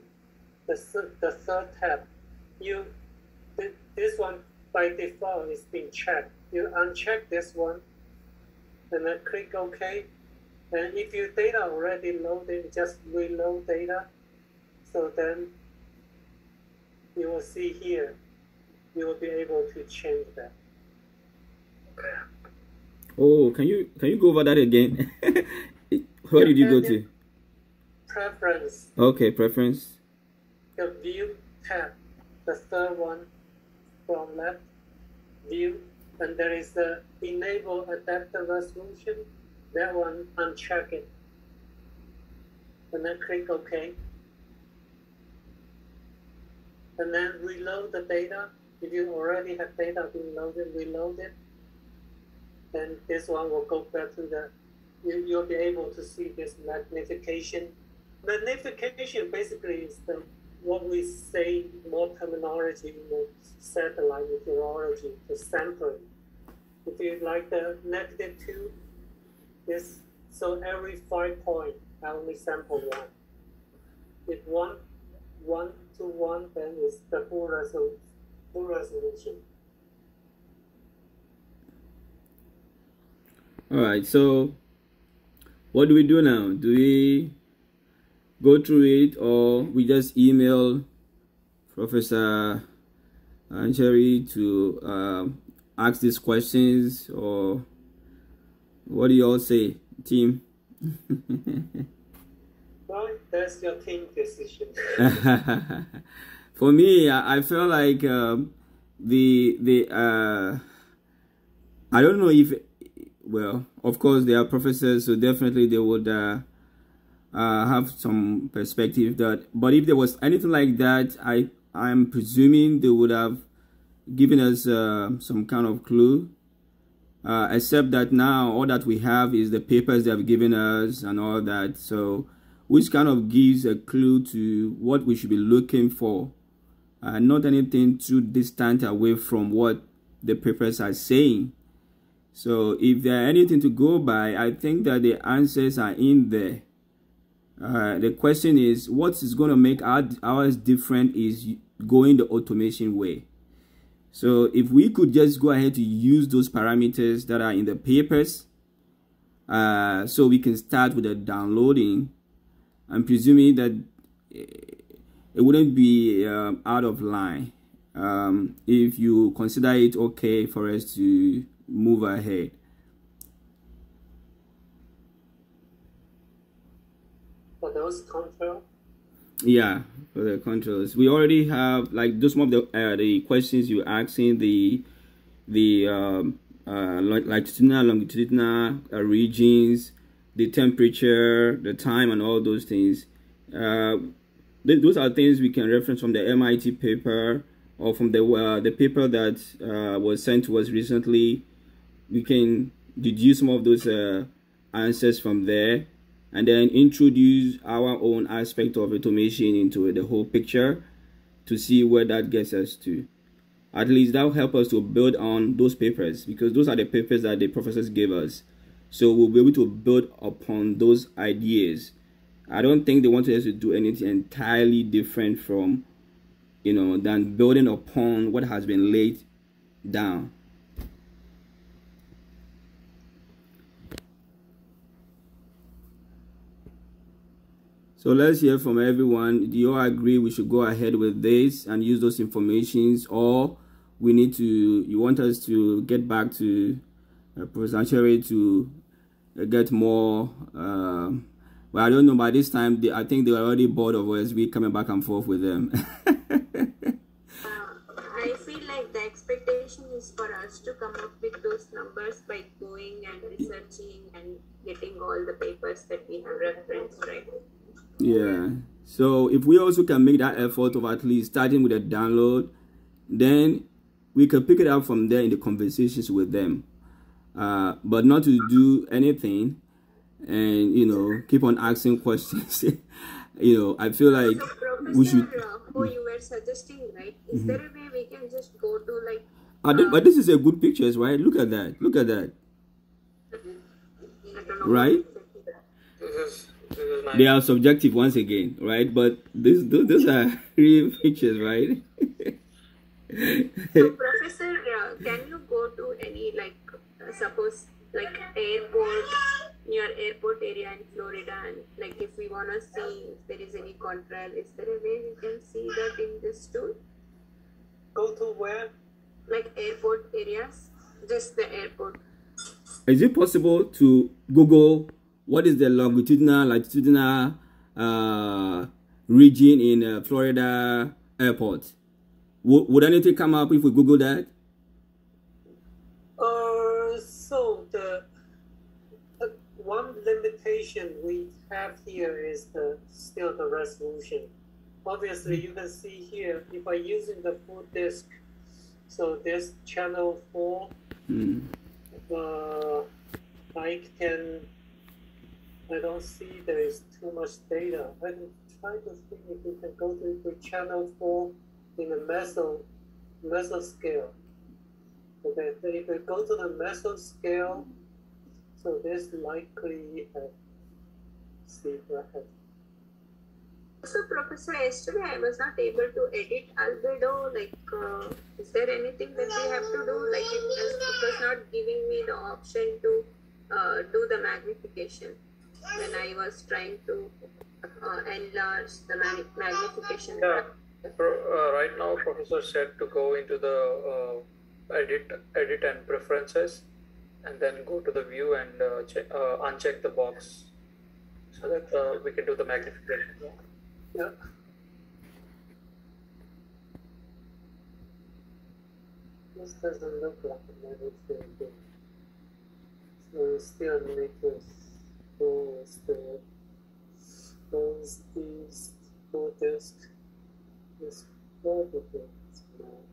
the third tab, this one by default is being checked. You uncheck this one, and then click OK. And if your data already loaded, just reload data. So then you will see here, you will be able to change that. Oh, can you go over that again? Where did you go to? Preference. Okay, preference. The view tab, the third one from left, view, and there is the enable adaptive resolution. That one, uncheck it, and then click OK. And then reload the data. If you already have data being loaded, reload it. And this one will go back to the, you'll be able to see this magnification. Magnification basically is what we say, more terminology in the satellite meteorology, the sampling. If you like the -2, this, so every 5 points, I only sample 1. If 1 to 1, then it's the full resolution. All right, so what do we do now? Do we go through it, or we just email Professor Anjari to ask these questions, or what do you all say, team? Well, that's your team decision. For me, I feel like I don't know if, well, of course they are professors, so definitely they would have some perspective that, but if there was anything like that, I'm presuming they would have given us some kind of clue, except that now all that we have is the papers they have given us and all that, so which kind of gives a clue to what we should be looking for, not anything too distant away from what the papers are saying. So if there are anything to go by, I think that the answers are in there. The question is, what is going to make ours different is going the automation way. So if we could just go ahead to use those parameters that are in the papers, so we can start with the downloading, I'm presuming that it wouldn't be out of line if you consider it okay for us to move ahead. For those controls? Yeah, for the controls. We already have, like, those some of the questions you're asking, the latitudinal, longitudinal regions, the temperature, the time, and all those things. Those are things we can reference from the MIT paper, or from the paper that was sent to us recently. We can deduce some of those answers from there, and then introduce our own aspect of automation into the whole picture to see where that gets us to. At least that will help us to build on those papers, because those are the papers that the professors gave us. So we'll be able to build upon those ideas. I don't think they wanted us to do anything entirely different from, than building upon what has been laid down. So let's hear from everyone. Do you all agree we should go ahead with this and use those informations, or you want us to get back to Professor Anjari to get more? Well, I don't know. By this time, I think they're already bored of us. We coming back and forth with them. I feel like the expectation is for us to come up with those numbers by going and researching and getting all the papers that we have referenced, right? Yeah. So if we also can make that effort of at least starting with a download, then we can pick it up from there in the conversations with them. But not to do anything and keep on asking questions. I feel like so, Professor, we should. Who you were suggesting, right? Is there a way we can just go to like? But this is a good pictures, right? Look at that. Look at that. I don't know right? This is nice. They are subjective once again, right? But those are real pictures, right? So, Professor, can you go to any, like, suppose, like, airport, near airport area in Florida, and, like, if we want to see if there is any contrail, is there a way we can see that in this tool? Go to where? Like, airport areas, just the airport. Is it possible to Google what is the longitudinal, latitudinal region in Florida airport? Would anything come up if we Google that? So the one limitation we have here is still the resolution. Obviously, you can see here, if I'm using the full disk, so this channel 4, I don't see there is too much data. I'm trying to think if we can go to the channel 4 in the meso scale. Okay, so if we go to the meso scale, so this likely see bracket. So, Professor, yesterday I was not able to edit albedo. Like, is there anything that we have to do? Like, it was not giving me the option to do the magnification when I was trying to enlarge the magnification. Yeah. Right now, Professor said to go into the edit and preferences, and then go to the view and uncheck the box so that we can do the magnification. Yeah. This doesn't look like everything. So we still need to close these full disk. This probably small.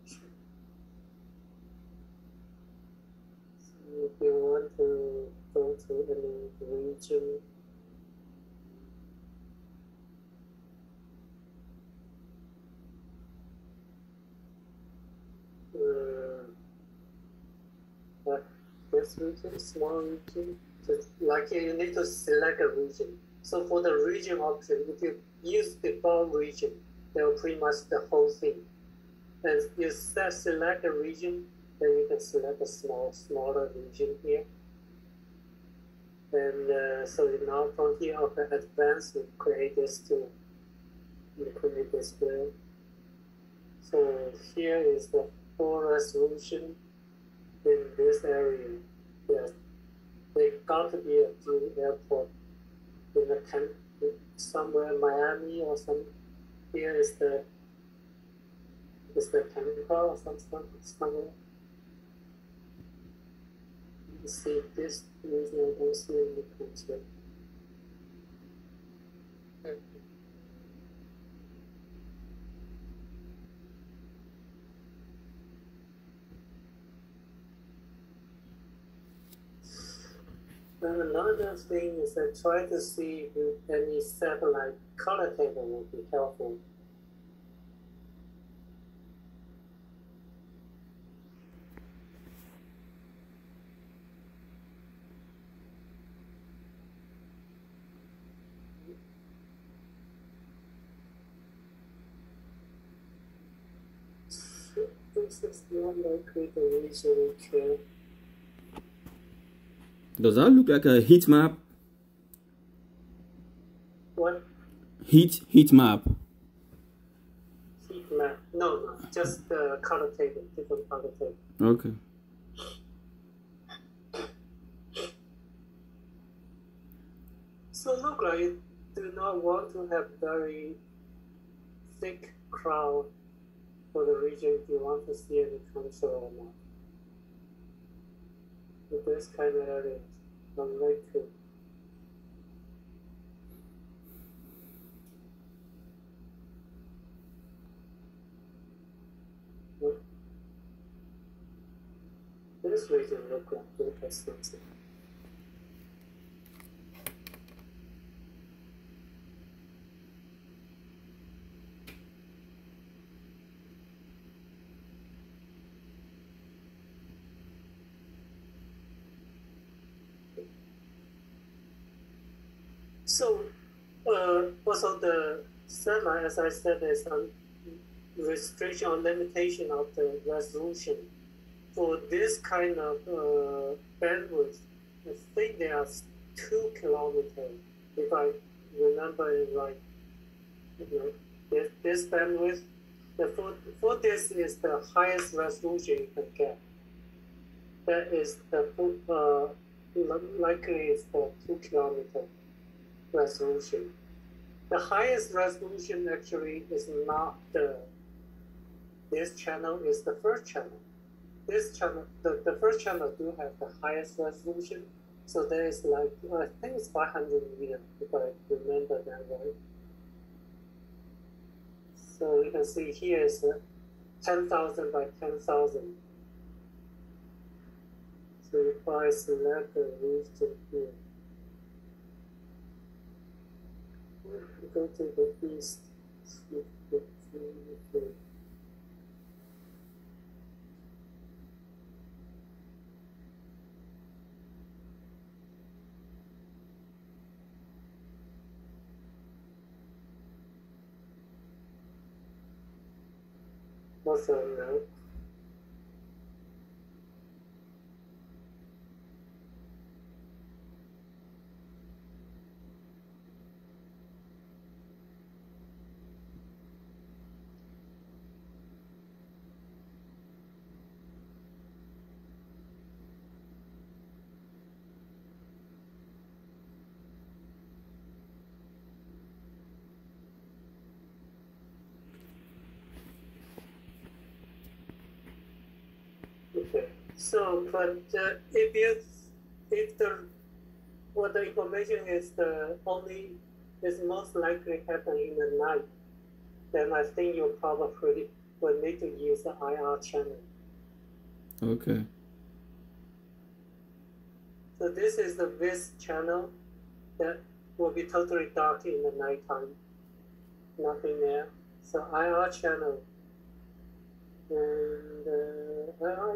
So if you want to go to any region, this region, small region, just like you need to select a region. So for the region option, if you use default region, that will pretty much the whole thing. And you select a region, then you can select a smaller region here. And so now from here, okay, advanced, we create this tool. We create this tool. So here is the full resolution in this area. Yes, there got to be a few airport in the somewhere in Miami or some. Here is the Tampa or somewhere. You see this region, I don't see any country. And another thing is I try to see if any satellite color table would be helpful. This is not likely the region we care. Does that look like a heat map? What? Heat map. Heat map? No, just the color table, different color table. Okay. So look like you do not want to have very thick crowd for the region if you want to see any control or not. With this kind of area, unlikely. This region looks like it has something. So also the SEMA, as I said, there's a restriction or limitation of the resolution. For this kind of bandwidth, I think they are 2 kilometers, if I remember it right. This bandwidth, for this is the highest resolution you can get. That is the likely is the 2 kilometer resolution. The highest resolution actually is not this channel, is the first channel. This channel, the first channel do have the highest resolution. So there is like, I think it's 500 meters, if I remember that right. So you can see here is 10,000 by 10,000. So if I select the region here, go to the east, what's that now? Okay. So, but if the information is most likely happen in the night, then I think you probably will need to use the IR channel. Okay. So this is the VIS channel that will be totally dark in the nighttime. Nothing there. So IR channel. And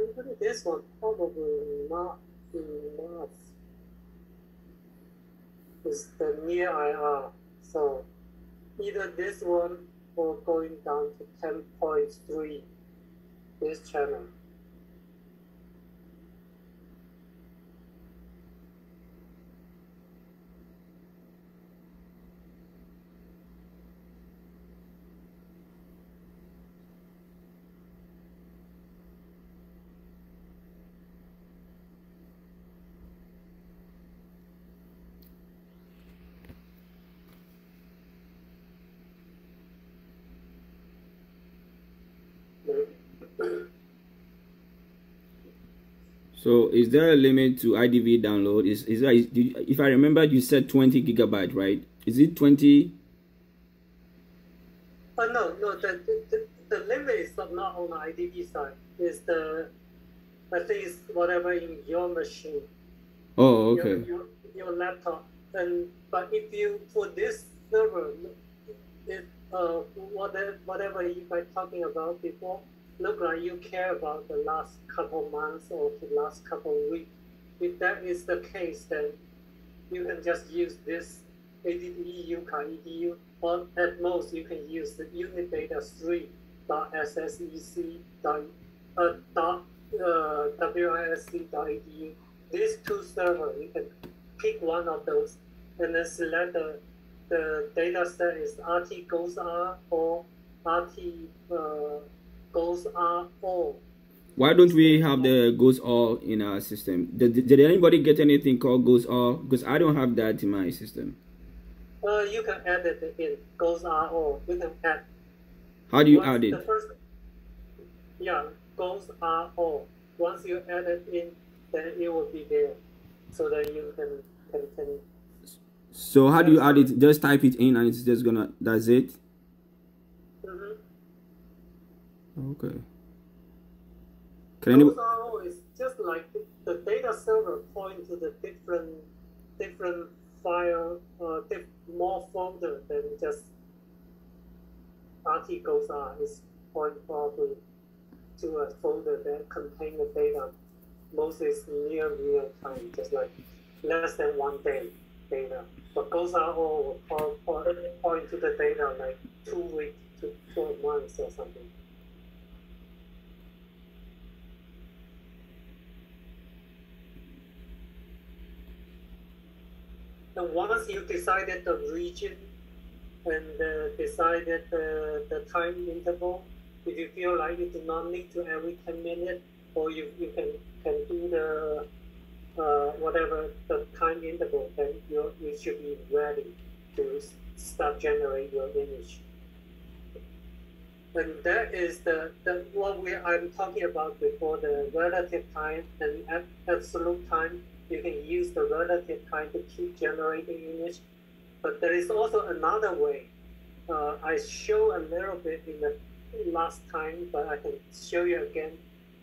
even this one probably not enough. It's the near IR. So either this one or going down to 10.3, this channel. So is there a limit to IDV download? If I remember, you said 20 gigabyte, right? Is it 20? No. The limit is not on the IDV side. It's I think it's whatever in your machine. Oh, okay. Your laptop. But if you for this server, whatever you were talking about before, look like you care about the last couple months or the last couple weeks. If that is the case, then you can just use this ADDEU.edu, or at most you can use the unidata3.ssec.wisc.edu. These two servers, you can pick one of those and then select the data set is RT goes R or RT goes R all. Why don't we have the goes all in our system? Did anybody get anything called goes all? Because I don't have that in my system. You can add it in goes R all. You can add. How do you add it? Goes R all. Once you add it in, then it will be there, so that you can. So how do you add it? Just type it in and it's just gonna. That's it. Okay. Goes R all is just like the data server point to the different file, more folder than just RT goes R. Is point probably to a folder that contain the data. Most is near real time, just like less than 1 day data. But those are all fall into the data like 2 weeks to 12 months or something. And once you decided the region and decided the time interval, if you feel like you do not need to every 10 minutes, or you can do the whatever the time interval, then you should be ready to start generate your image. And that is what I'm talking about before, the relative time and absolute time. You can use the relative time to keep generating image. But there is also another way. I show a little bit in the last time, but I can show you again.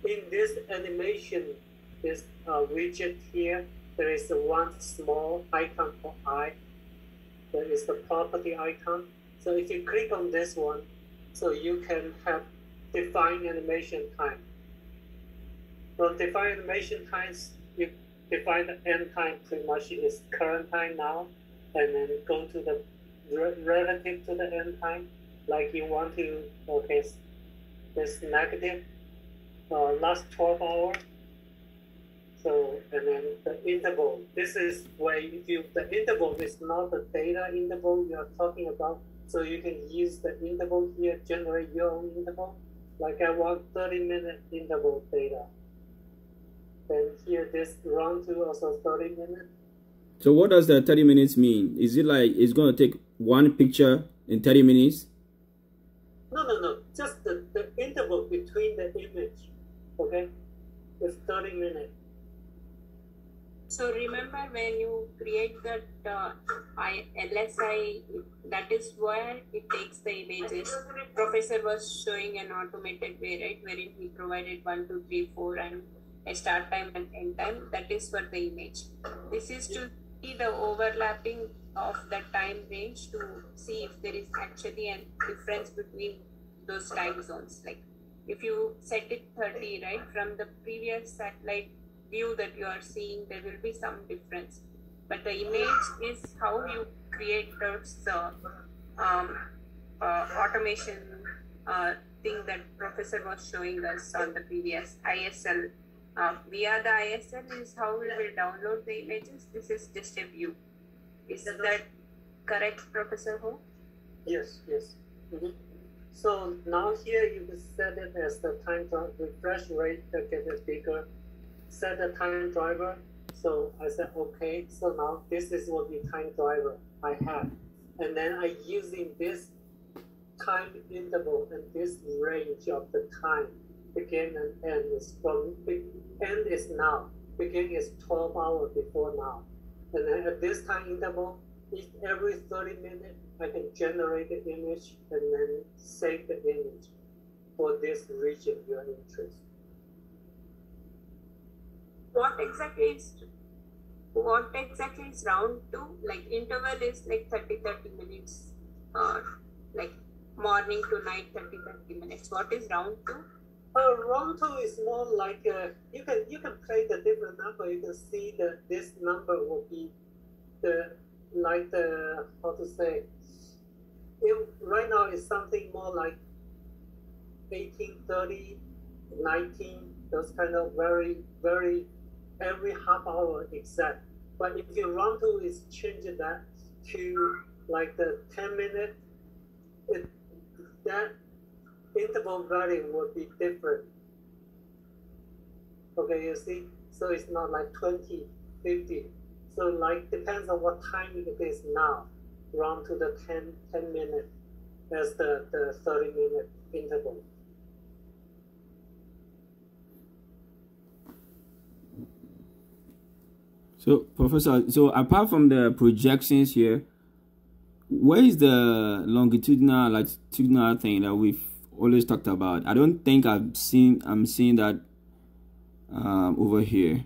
In this animation, this widget here, there is one small icon for eye. There is the property icon. So if you click on this one, so you can have define animation time. From define animation times, you define the end time pretty much is current time now, and then go to the relative to the end time. Like you want to, okay, this negative last 12 hours. So, and then the interval. This is where the interval is not the data interval you are talking about. So you can use the interval here, generate your own interval. Like I want 30-minute interval data. And here this round to also 30 minutes. So what does the 30 minutes mean? Is it like it's going to take one picture in 30 minutes? No. Just the interval between the image. Okay? It's 30 minutes. So remember when you create that LSI, that is where it takes the images. Professor was showing an automated way, right, wherein he provided 1, 2, 3, 4 and a start time and end time. That is for the image. This is to see the overlapping of the time range to see if there is actually a difference between those time zones. Like if you set it 30, right, from the previous satellite view that you are seeing, there will be some difference. But the image is how you create those automation thing that professor was showing us on the previous ISL. Via the ISL is how we will download the images. This is just a view. Is that correct, Professor Ho? Yes. Mm-hmm. So now here you can set it as the time refresh rate to get it bigger. Set the time driver. So I said, okay, so now this is what the time driver I have. And then I using this time interval and this range of the time, begin and end is from end is now, begin is 12 hours before now. And then at this time interval, every 30 minutes, I can generate the image and then save the image for this region you are interested. What exactly is round 2? Like interval is like 30 minutes, like morning to night 30 minutes. What is round 2? Round 2 is more like you can play the different number. You can see that this number will be how to say. Right now it's something more like 18, 30, 19. Those kind of very every half hour exact. But if you round 2 is change that to like the 10 minute, that interval value would be different. Okay, you see? So it's not like 20, 50. So like depends on what time it is now, round to the 10 minute as the 30-minute interval. So, Professor, so apart from the projections here, where is the longitudinal, latitudinal thing that we've always talked about? I don't think I'm seeing that over here.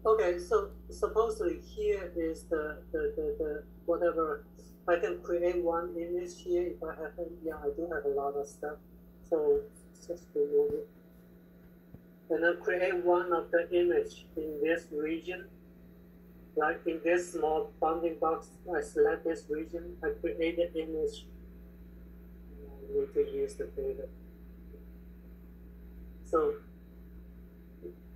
Okay, so supposedly here is the whatever. I can create one image here if I have it. Yeah, I do have a lot of stuff. So just remove it. And then create one of the image in this region. like in this small bounding box, I select this region, I create an image. I need to use the data. So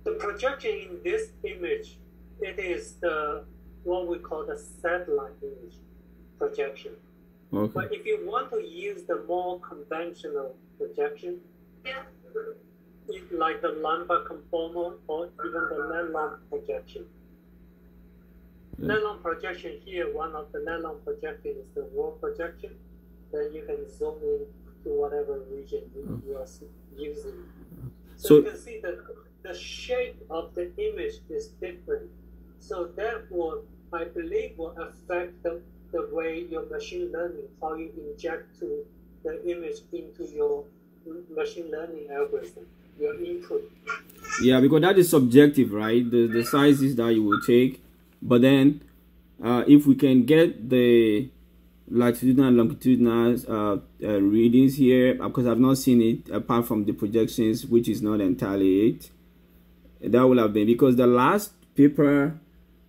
the projection in this image, it is the what we call the satellite image projection. Okay. But if you want to use the more conventional projection, like the lambda conformal or even the Ledlong projection. Ledlong projection here, one of the Ledlong projection is the world projection. Then you can zoom in to whatever region you are using. So you can see that the shape of the image is different. So that will, I believe, will affect the way your machine learning, how you inject to the image into your machine learning algorithm, your input. Yeah, because that is subjective, right? The sizes that you will take. But then if we can get the latitudinal and longitudinal readings here, because I've not seen it apart from the projections, which is not entirely it. That would have been because the last paper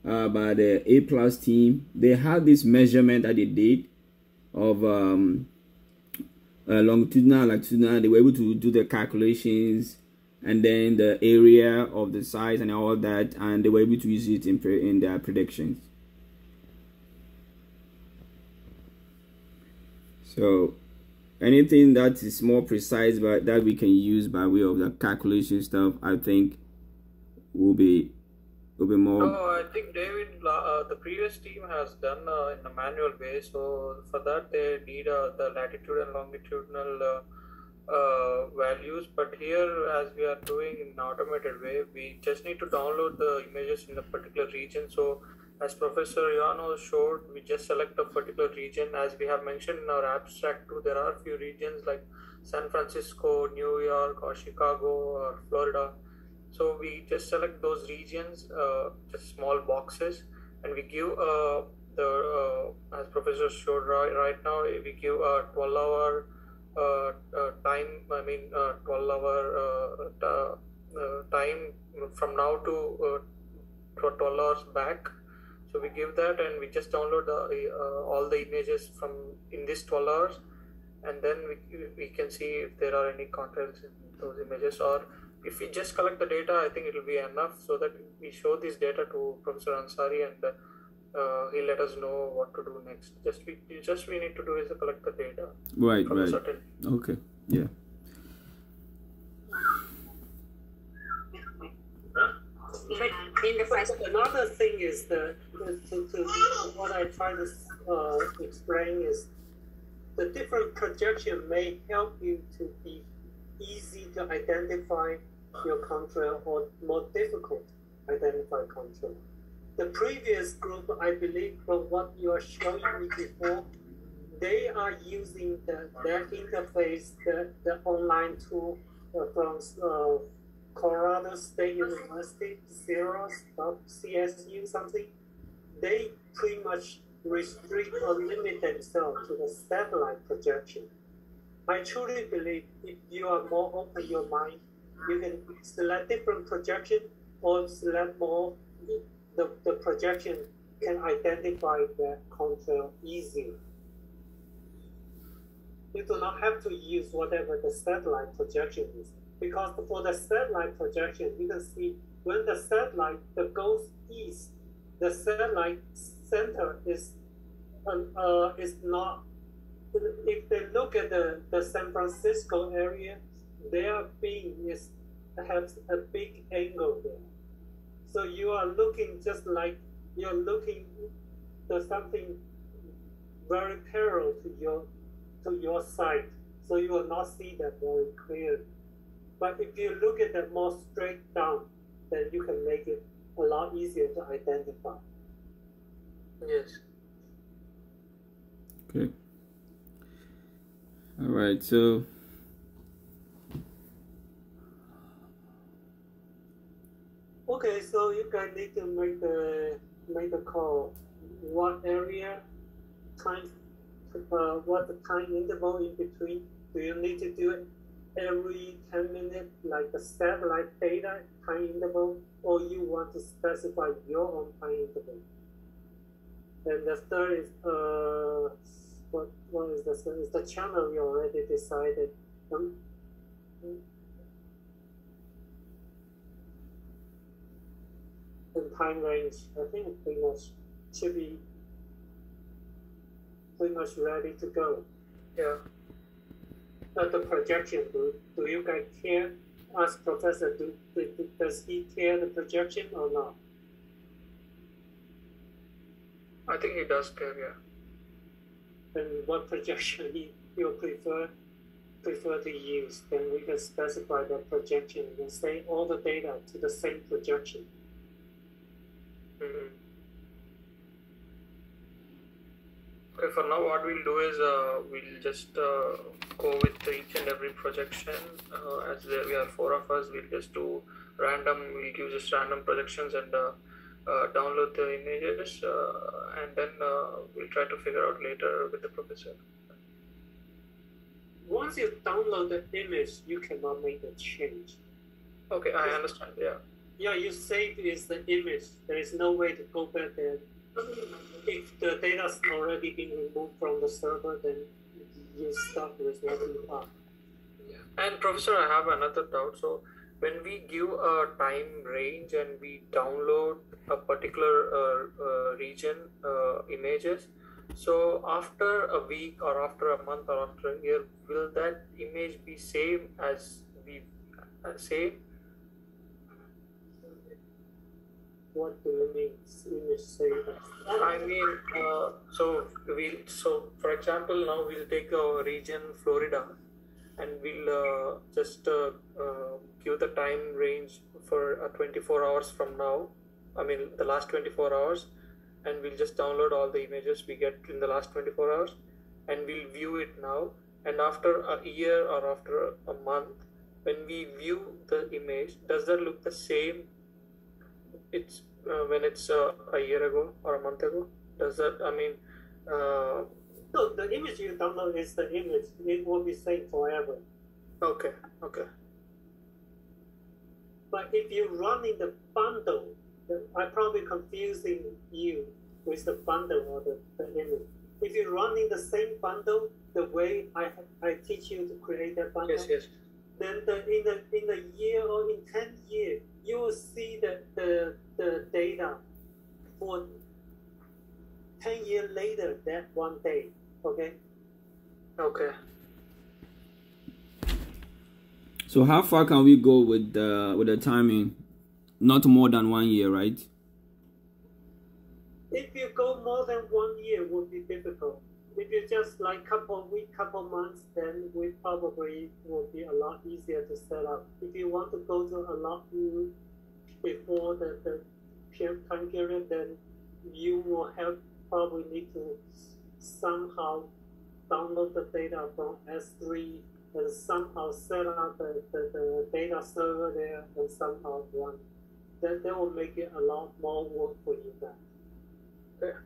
by the A+ team, they had this measurement that they did of longitudinal, latitudinal. They were able to do the calculations and then the area of the size and all that, and they were able to use it in their predictions. So anything that is more precise, but that we can use by way of the calculation stuff, I think will be more. No, I think David, the previous team has done in a manual way. So for that they need the latitude and longitudinal values. But here, as we are doing in an automated way, we just need to download the images in a particular region. So as Professor Yuan showed, we just select a particular region. As we have mentioned in our abstract too, there are a few regions like San Francisco, New York, or Chicago, or Florida. So we just select those regions, just small boxes, and we give as Professor showed right now, we give a 12-hour time. 12-hour time from now to 12 hours back. So we give that, and we just download all the images from in this 12 hours, and then we can see if there are any contrails in those images, or if we just collect the data, I think it will be enough, so that we show this data to Professor Ansari, and he'll let us know what to do next. We need to do is to collect the data. Right. Okay. Yeah. Another thing is what I try to explain is the different projection may help you to be easy to identify your contrail or more difficult to identify contrail. The previous group, I believe, from what you are showing me before, they are using their interface, the online tool from Colorado State University, Xerox.csu something. They pretty much restrict or limit themselves to the satellite projection. I truly believe if you are more open your mind, you can select different projection or select more. The projection can identify the contrail easier. You do not have to use whatever the satellite projection is, because for the satellite projection, you can see when the satellite goes east, the satellite center is not. If they look at the San Francisco area, their beam has a big angle there. So you are looking just like you're looking to something very parallel to your side. So you will not see that very clearly. But if you look at that more straight down, then you can make it a lot easier to identify. Yes. Okay. All right. So okay, so you guys need to make the call. What area, time, what the time interval in between? Do you need to do it every 10 minutes, like the satellite data time interval, or you want to specify your own time interval? And the third is what is the third? Is the channel we already decided. And time range, I think pretty much should be pretty much ready to go. Yeah. But the projection, do you guys care? Ask Professor, does he care the projection or not? I think he does care, yeah. And what projection he'll prefer to use, then we can specify that projection and say all the data to the same projection. Mm-hmm. Okay, for now what we'll do is we'll just go with each and every projection. As we are 4 of us, we'll just do random, we'll give just random projections and download the images and then we'll try to figure out later with the professor. Once you download the image, you cannot make a change. Okay, I understand, yeah. Yeah, you save is the image. There is no way to go back there. If the data's already been removed from the server, then you're stuck with what you have. And Professor, I have another doubt. So when we give a time range and we download a particular region images, so after a week or after a month or after a year, will that image be same as we say? What do you mean, image save? I mean, so for example, now we'll take a region Florida, and we'll just give the time range for 24 hours from now. I mean, the last 24 hours, and we'll just download all the images we get in the last 24 hours, and we'll view it now. And after a year or after a month, when we view the image, does that look the same? It's when it's a year ago or a month ago. Does that? I mean, no, the image you download is the image. It will be saved forever. Okay. Okay. But if you run in the bundle, I'm probably confusing you with the bundle or the image. If you run in the same bundle, the way I teach you to create that bundle, Yes. then in the year or in 10 years, you will see the data for 10 years later that one day. Okay. Okay. So how far can we go with the timing? Not more than 1 year, right? If you go more than 1 year, it would be difficult. If you just like couple weeks, couple months, then we probably will be a lot easier to set up. If you want to go to a lot before the time period, then you will probably need to somehow download the data from S3 and somehow set up the data server there and somehow run. That will make it a lot more work for you guys. Okay.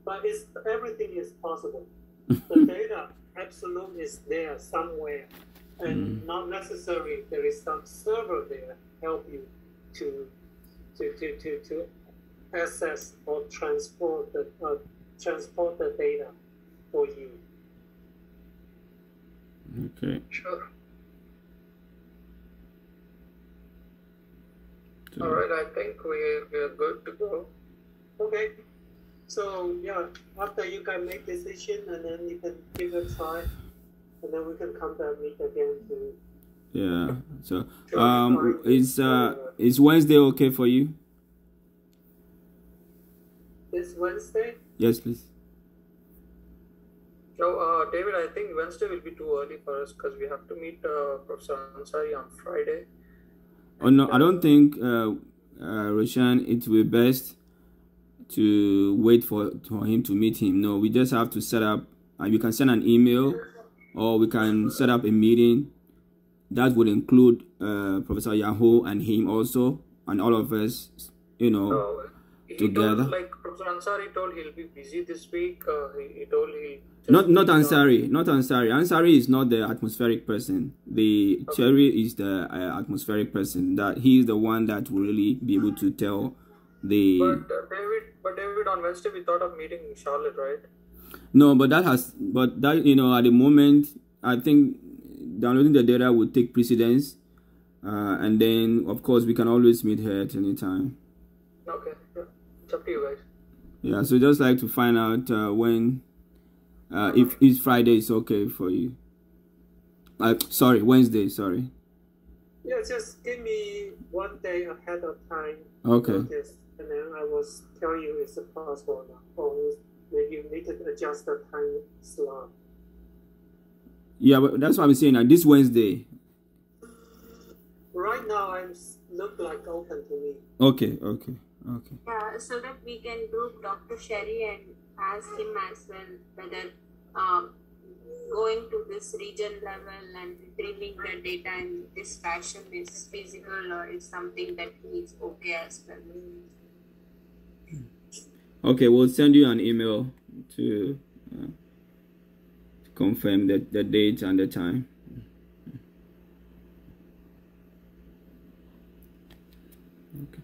But everything is possible. The data absolutely is there somewhere, and not necessarily there is some server there help you to access or transport the data for you. Okay. Sure. All right, I think we're good to go. Okay. So yeah, after you guys make decision, and then you can give it a try, and then we can come back meet again to. Yeah. So is Wednesday okay for you? This Wednesday? Yes, please. No, David, I think Wednesday will be too early for us because we have to meet Professor Ansari on Friday. Oh no, I don't think, Roshan, it will be best to wait for him to meet him. No, we just have to set up. We can send an email, or we can set up a meeting that would include Professor Yahoo and him also, and all of us, together. Like Professor Ansari told, he'll be busy this week. He told he. Not Ansari. Not Ansari. Ansari is not the atmospheric person. The Cherry is the atmospheric person. That he is the one that will really be able to tell the. David, on Wednesday we thought of meeting in Charlotte, right? No, but that at the moment, I think downloading the data would take precedence, and then of course we can always meet here at any time. Okay, yeah. It's up to you guys. Yeah, so just like to find out when, if Friday is okay for you. Sorry, Wednesday. Sorry. Yeah, just give me 1 day ahead of time. Okay. Notice, and then I will tell you if it's possible or not. Or maybe you need to adjust the time slot. Yeah, but that's what I'm saying. This Wednesday. Right now, I'm look like open to me. Okay. Yeah, so that we can group Dr. Sherry and ask him as well whether going to this region level and retrieving the data in this fashion is feasible or is something that is okay as well. Okay, we'll send you an email to confirm the date and the time. Okay.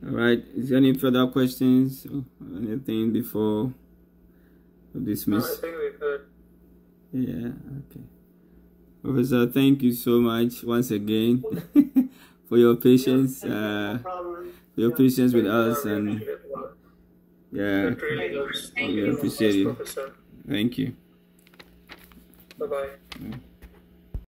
All right. Is there any further questions or anything before we dismiss? No, I think we could. Yeah. Okay. Professor, thank you so much once again for your patience. No problem. Your patience with us, and yeah, It really helps. we appreciate it. Professor. Thank you. Bye-bye.